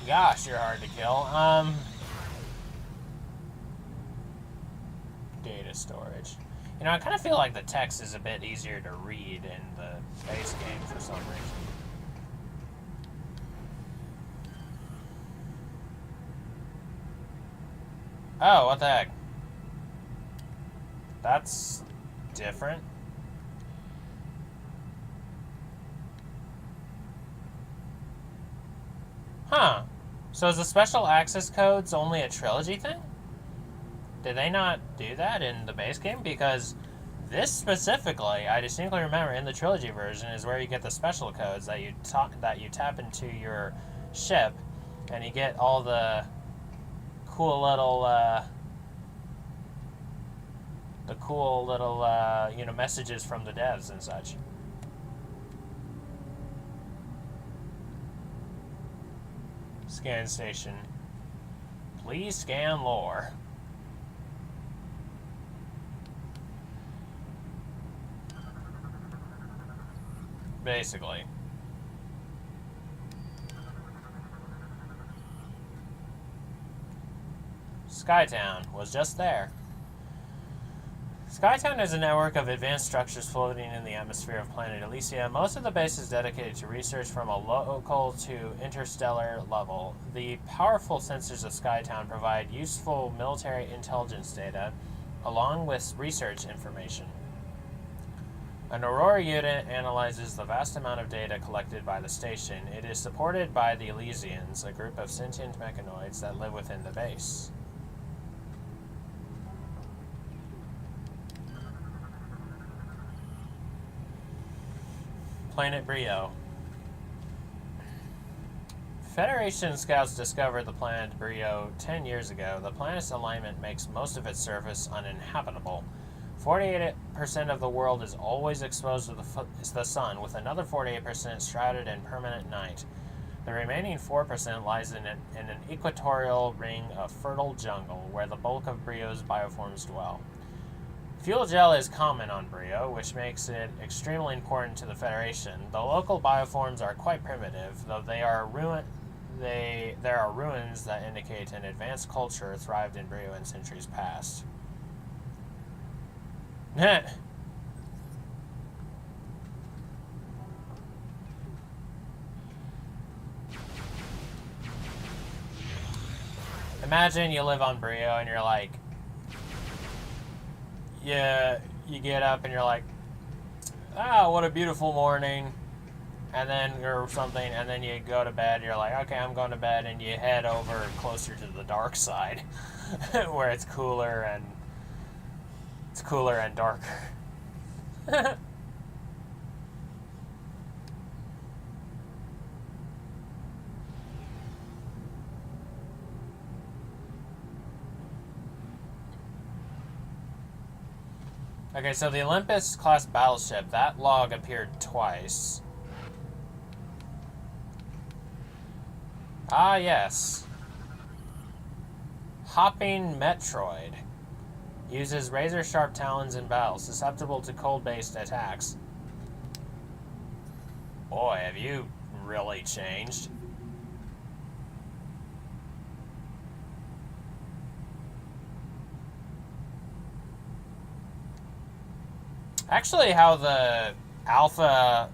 S1: Gosh, you're hard to kill. Data storage. You know, I kind of feel like the text is a bit easier to read in the base game for some reason. Oh, what the heck? That's different. Huh. So is the special access codes only a trilogy thing? Did they not do that in the base game? Because this specifically, I distinctly remember in the trilogy version is where you get the special codes that you tap into your ship, and you get all the cool little messages from the devs and such. Scan station. Please scan lore. Basically. Skytown was just there. Skytown is a network of advanced structures floating in the atmosphere of planet Elysia. Most of the base is dedicated to research from a local to interstellar level. The powerful sensors of Skytown provide useful military intelligence data, along with research information. An Aurora unit analyzes the vast amount of data collected by the station. It is supported by the Elysians, a group of sentient mechanoids that live within the base. Planet Brio. Federation scouts discovered the planet Brio 10 years ago. The planet's alignment makes most of its surface uninhabitable. 48% of the world is always exposed to the sun, with another 48% shrouded in permanent night. The remaining 4% lies in an equatorial ring of fertile jungle, where the bulk of Brio's bioforms dwell. Fuel gel is common on Brio, which makes it extremely important to the Federation. The local bioforms are quite primitive, though there are ruins that indicate an advanced culture thrived in Brio in centuries past. Imagine you live on Brio and you're like, yeah, you get up and you're like, oh, what a beautiful morning, and then or something, and then you go to bed. You're like, okay, I'm going to bed, and you head over closer to the dark side. where it's cooler and darker. Okay, so the Olympus-class battleship, that log appeared twice. Ah, yes. Hopping Metroid. Uses razor-sharp talons in battle, susceptible to cold-based attacks. Boy, have you really changed. Actually, how the alphas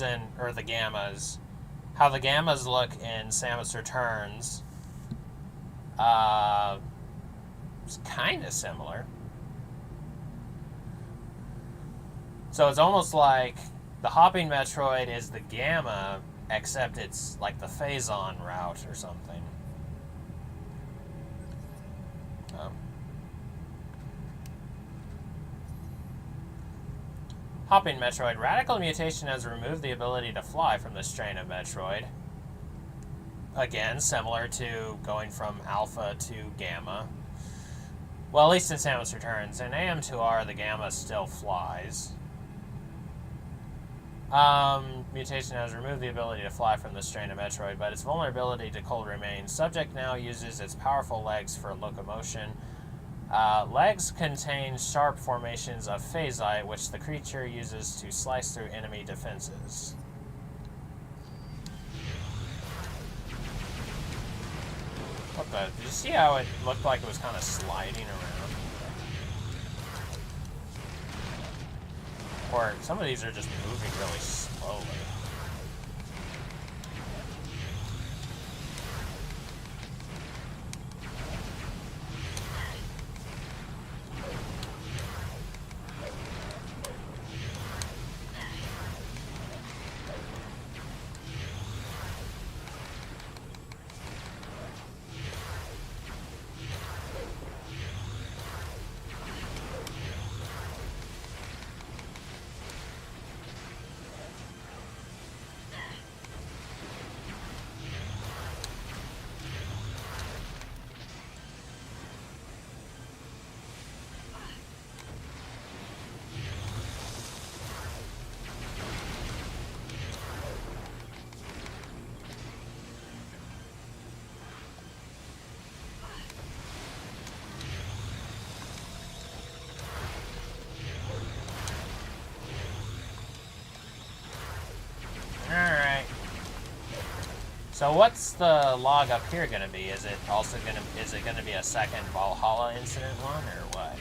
S1: and or the gammas, how the gammas look in Samus Returns, it's kind of similar. So it's almost like the hopping Metroid is the gamma, except it's like the Phazon route or something. Hopping Metroid. Radical mutation has removed the ability to fly from the strain of Metroid. Again, similar to going from Alpha to Gamma. Well, at least in Samus Returns. In AM2R, the Gamma still flies. Mutation has removed the ability to fly from the strain of Metroid, but its vulnerability to cold remains. Subject now uses its powerful legs for locomotion. Legs contain sharp formations of phasite, which the creature uses to slice through enemy defenses. What the? Did you see how it looked like it was kind of sliding around? Or some of these are just moving really slowly. Alright. So what's the log up here gonna be? Is it gonna be a second Valhalla incident one, or what?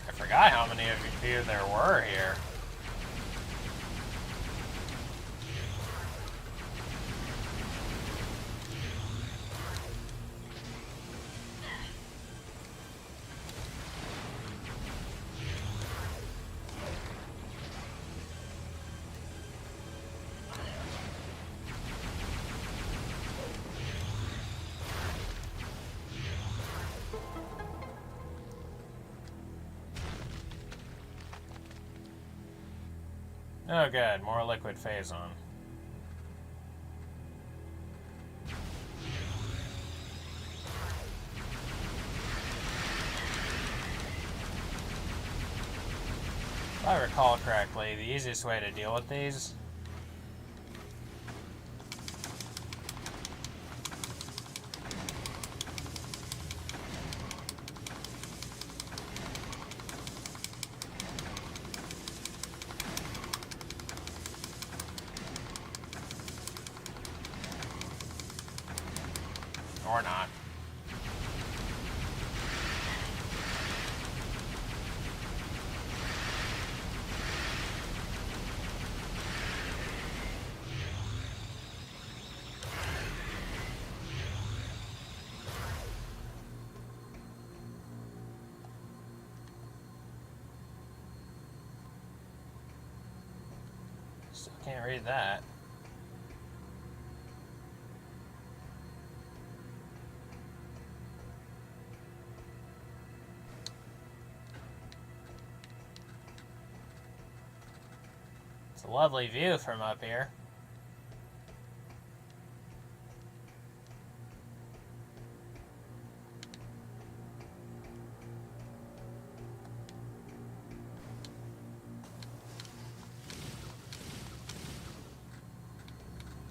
S1: I forgot how many of you there were here. Oh good, more liquid Phazon. If I recall correctly, the easiest way to deal with these or not. Still can't read that. It's a lovely view from up here.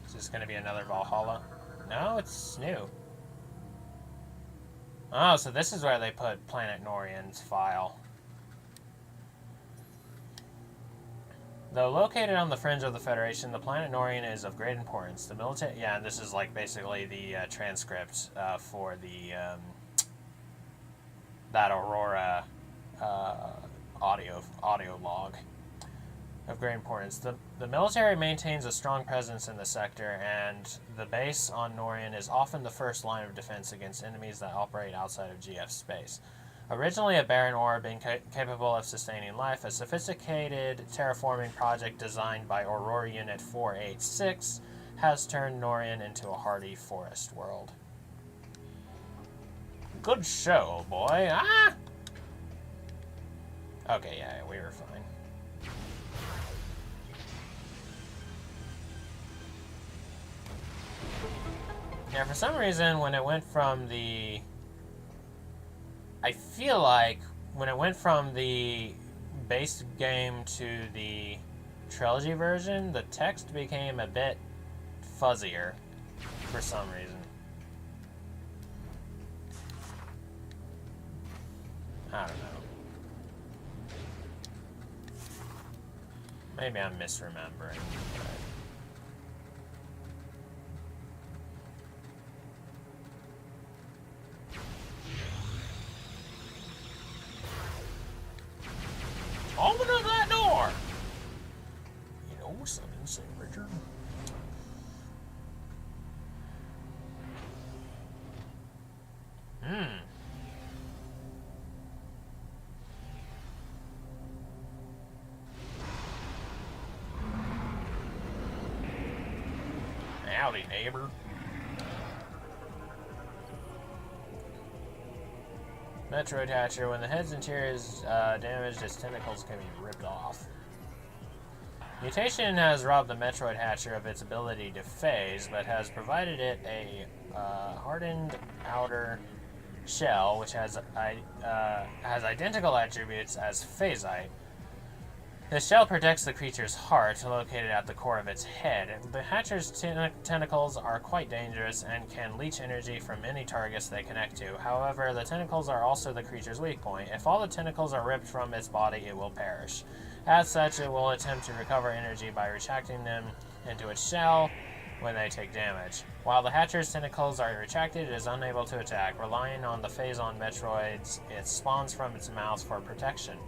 S1: Is this going to be another Valhalla? No, it's new. Oh, so this is where they put Planet Norian's file. Though located on the fringe of the Federation, the planet Norian is of great importance. The military... Yeah, and this is like basically the transcript for the... that Aurora audio log. Of great importance. The military maintains a strong presence in the sector, and the base on Norian is often the first line of defense against enemies that operate outside of GF space. Originally a barren orb capable of sustaining life, a sophisticated terraforming project designed by Aurora Unit 486 has turned Norian into a hardy forest world. Good show, boy. Ah! Okay, yeah, we were fine. Yeah, for some reason, when it went from the... I feel like when it went from the base game to the trilogy version, the text became a bit fuzzier for some reason. I don't know. Maybe I'm misremembering. Open up that door! You know something, say Richard. Howdy, neighbor. Metroid Hatcher. When the head's interior is damaged, its tentacles can be ripped off. Mutation has robbed the Metroid Hatcher of its ability to phase, but has provided it a hardened outer shell, which has identical attributes as phasite. The shell protects the creature's heart, located at the core of its head. The Hatcher's tentacles are quite dangerous and can leech energy from any targets they connect to. However, the tentacles are also the creature's weak point. If all the tentacles are ripped from its body, it will perish. As such, it will attempt to recover energy by retracting them into its shell when they take damage. While the Hatcher's tentacles are retracted, it is unable to attack. Relying on the phase-on Metroids, it spawns from its mouth for protection.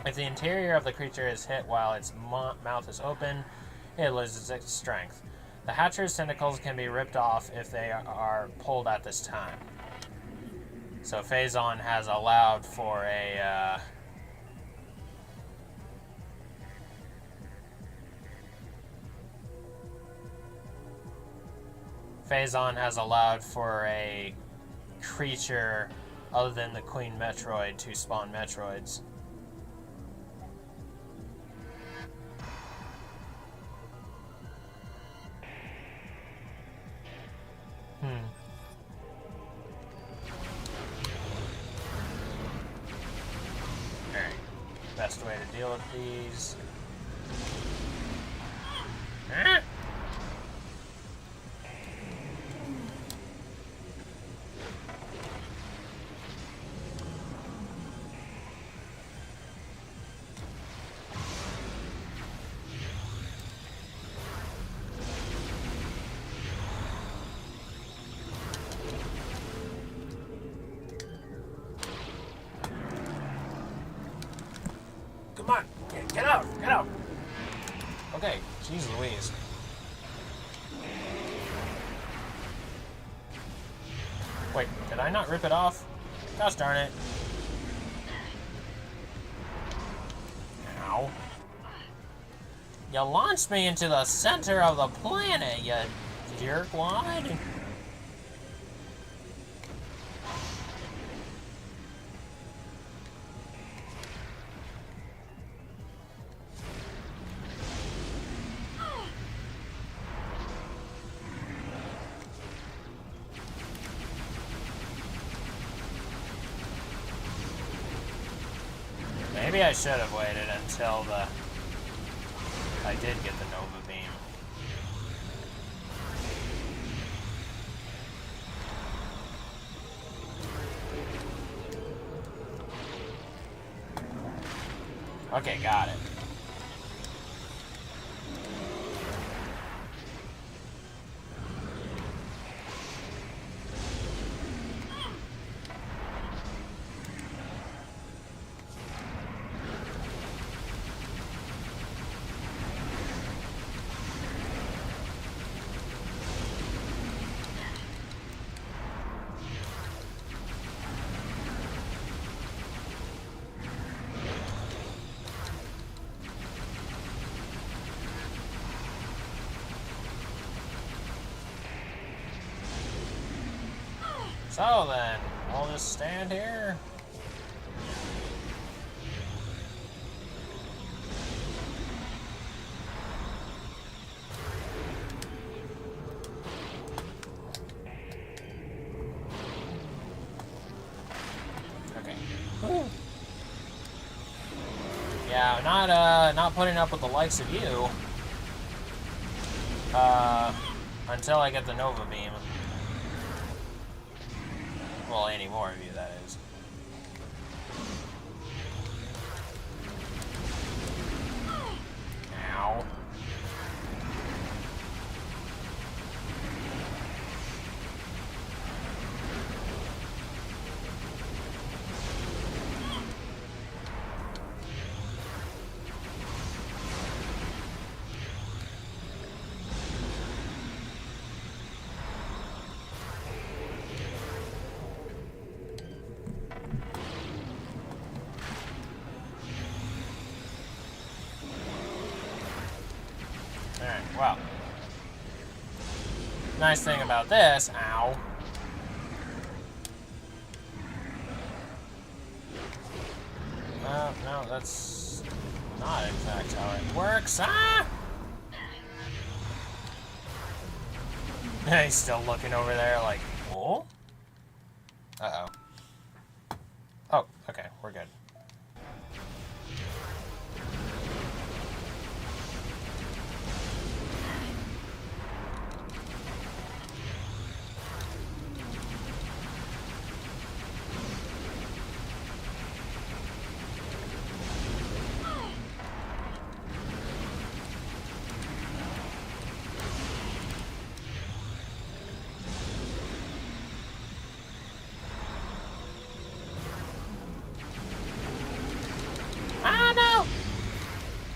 S1: If the interior of the creature is hit while its mouth is open, it loses its strength. The Hatcher's tentacles can be ripped off if they are pulled at this time. So Phazon has allowed for a... Phazon has allowed for a creature other than the Queen Metroid to spawn Metroids. Alright. Best way to deal with these. Ah! Come on, get out, get out. Okay, jeez Louise. Wait, did I not rip it off? Gosh darn it. Ow. You launched me into the center of the planet, you jerkwad. Maybe I should have waited until I did get the Nova Beam. Okay, got it. So then, I'll just stand here. Okay. Yeah, not putting up with the likes of you. Until I get the Nova Beam. Well, any more of you, that is. Ow. Alright, well. Nice thing about this, ow. No, that's not in fact how it works. Ah! He's still looking over there like, oh? Uh-oh. Oh, okay, we're good.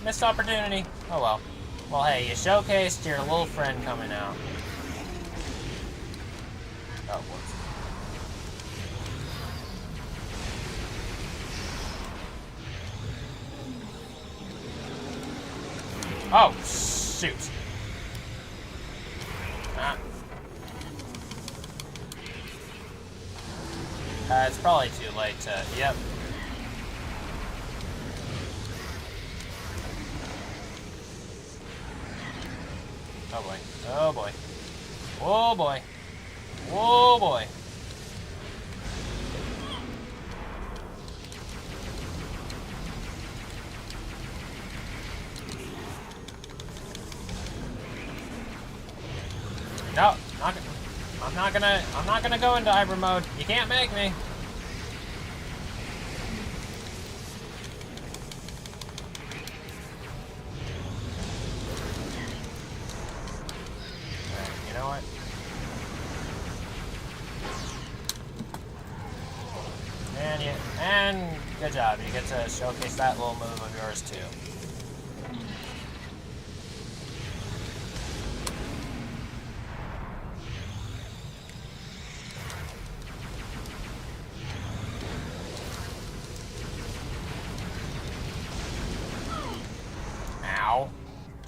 S1: Missed opportunity. Oh well. Well, hey, you showcased your little friend coming out. Oh, whoops. Oh, shoot. Ah. It's probably too late to... Yep. Oh boy. Oh boy. Oh boy. Oh boy. No, I'm not gonna go into hybrid mode. You can't make me. You know what? And good job. You get to showcase that little move of yours too.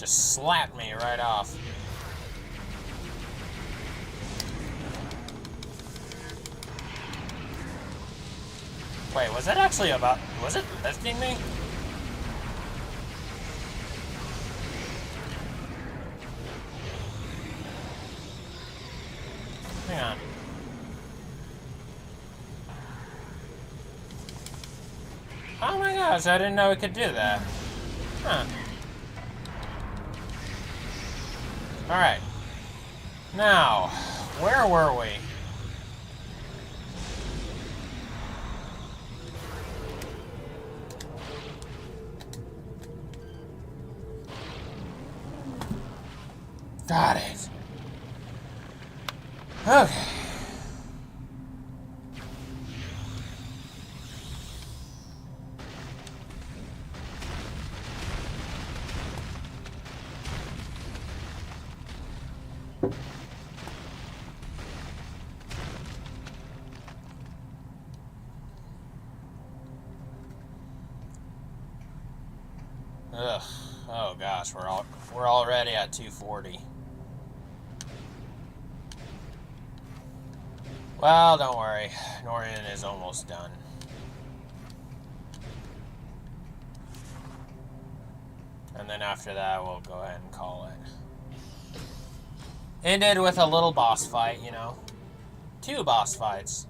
S1: just slapped me right off. Wait, was that actually about... Was it lifting me? Hang on. Oh my gosh, I didn't know it could do that. Huh. Alright. Now, where were we? Got it. Okay. Ugh. Oh gosh, we're already at 240. Well, don't worry. Norian is almost done. And then after that, we'll go ahead and call it. Ended with a little boss fight, you know. 2 boss fights.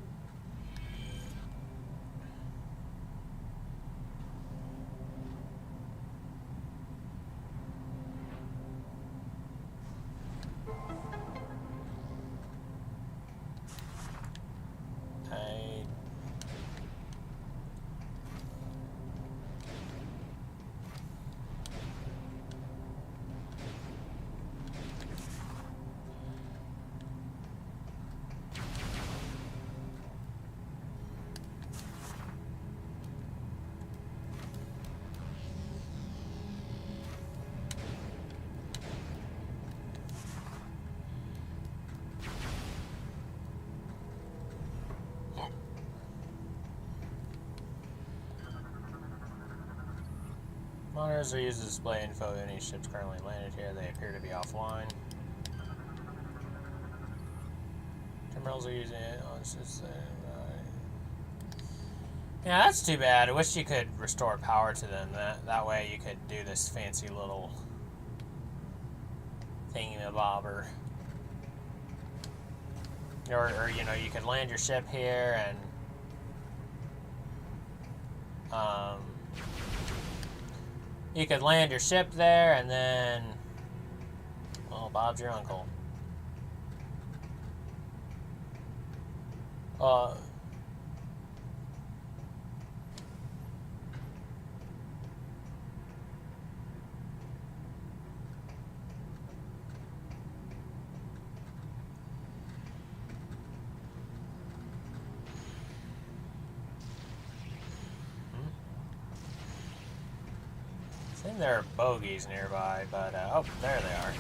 S1: Monitors are used to display info of any ships currently landed here. They appear to be offline. Terminals are using it. Oh, it's just, yeah, that's too bad. I wish you could restore power to them. That way you could do this fancy little thingy-mabobber. Or, you know, you could land your ship here and you could land your ship there, and then, well, Bob's your uncle. I think there are bogies nearby, but, oh, there they are.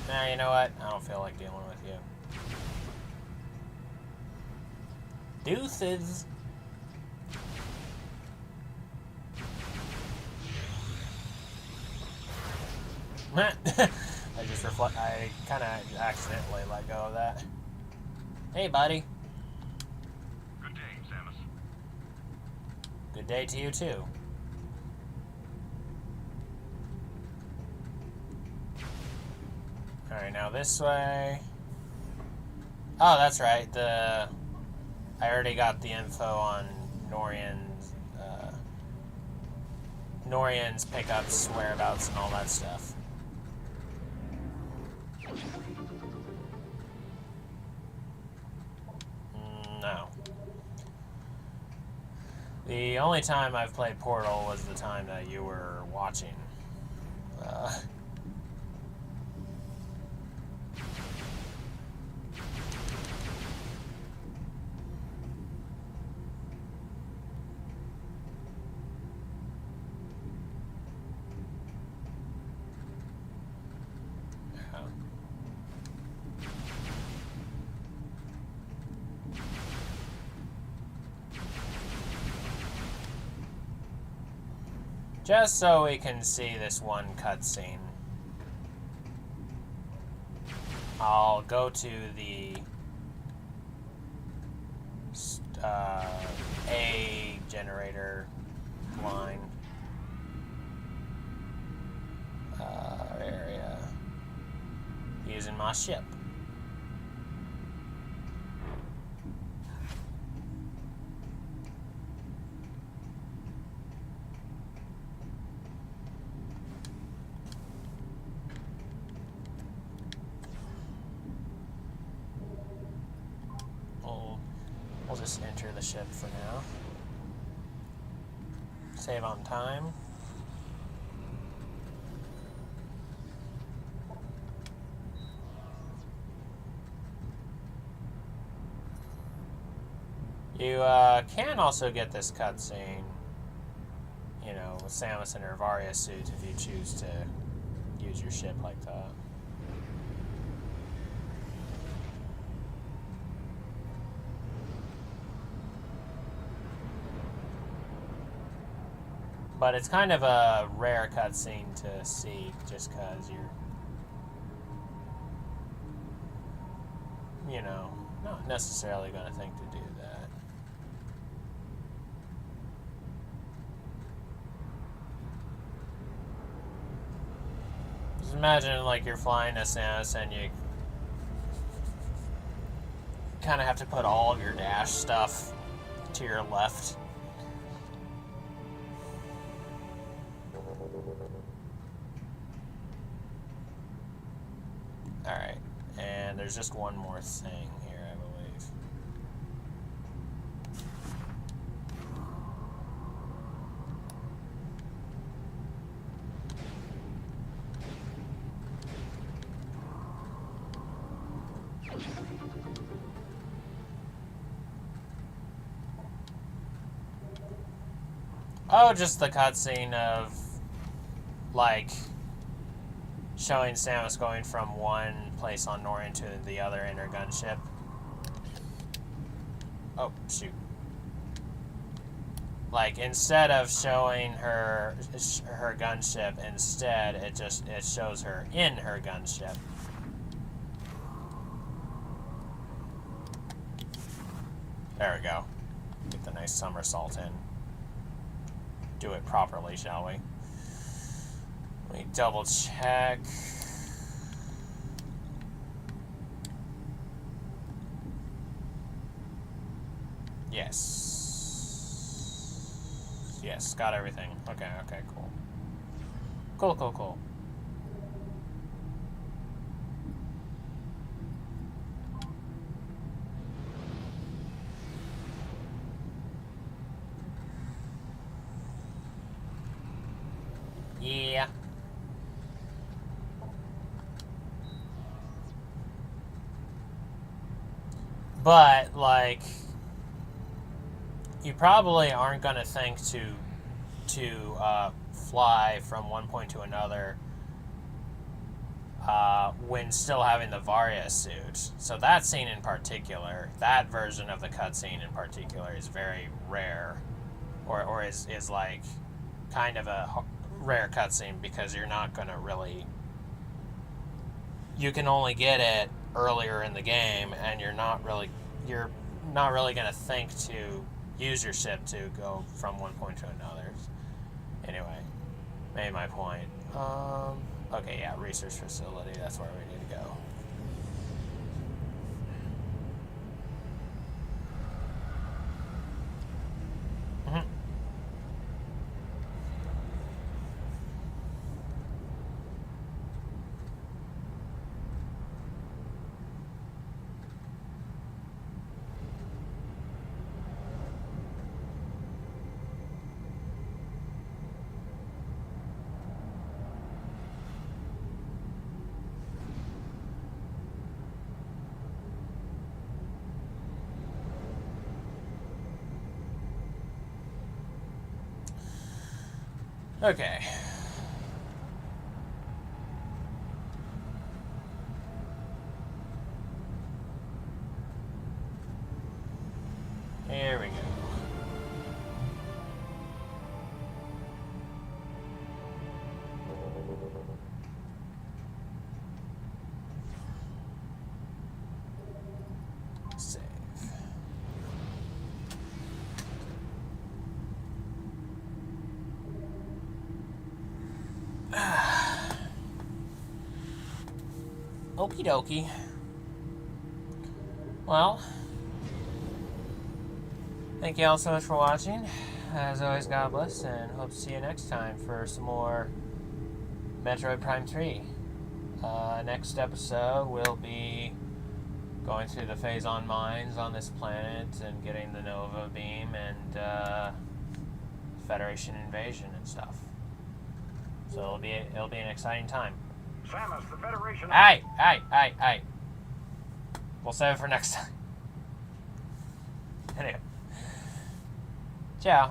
S1: Nah, you know what? I don't feel like dealing with you. Deuces! I kind of accidentally let go of that. Hey, buddy.
S2: Good day, Samus.
S1: Good day to you, too. Alright, now this way. Oh, that's right. I already got the info on Norian's pickups, whereabouts, and all that stuff. No. The only time I've played Portal was the time that you were watching. Just so we can see this one cutscene, I'll go to the A generator line area using my ship. We'll just enter the ship for now. Save on time. You can also get this cutscene, you know, with Samus in her Varia suit if you choose to use your ship like that. But it's kind of a rare cutscene to see, just because you're, you know, not necessarily going to think to do that. Just imagine, like, you're flying a Samus and you kind of have to put all of your dash stuff to your left. Alright, and there's just one more thing here, I believe. Oh, just the cutscene of, like, showing Samus going from one place on Norian to the other in her gunship. Oh, shoot. Like, instead of showing her gunship, instead it shows her in her gunship. There we go. Get the nice somersault in. Do it properly, shall we? Let me double check. Yes. Yes, got everything. Okay, cool. Cool. Yeah. But, like, you probably aren't going to think to fly from one point to another when still having the Varia suit. So that scene in particular, that version of the cutscene in particular, is very rare, or is like kind of a rare cutscene, because you're not going to really, you can only get it earlier in the game, and you're not really going to think to use your ship to go from one point to another. Anyway, made my point. Okay, yeah, research facility, that's where we need to go. Okay. Here we go. Okie dokie. Well, thank you all so much for watching. As always, God bless, and hope to see you next time for some more Metroid Prime 3. Next episode, we'll be going through the Phazon mines on this planet and getting the Nova Beam and Federation invasion and stuff. So it'll be an exciting time.
S5: Samus, the Federation...
S1: Hey! We'll save it for next time. Anyway. Ciao.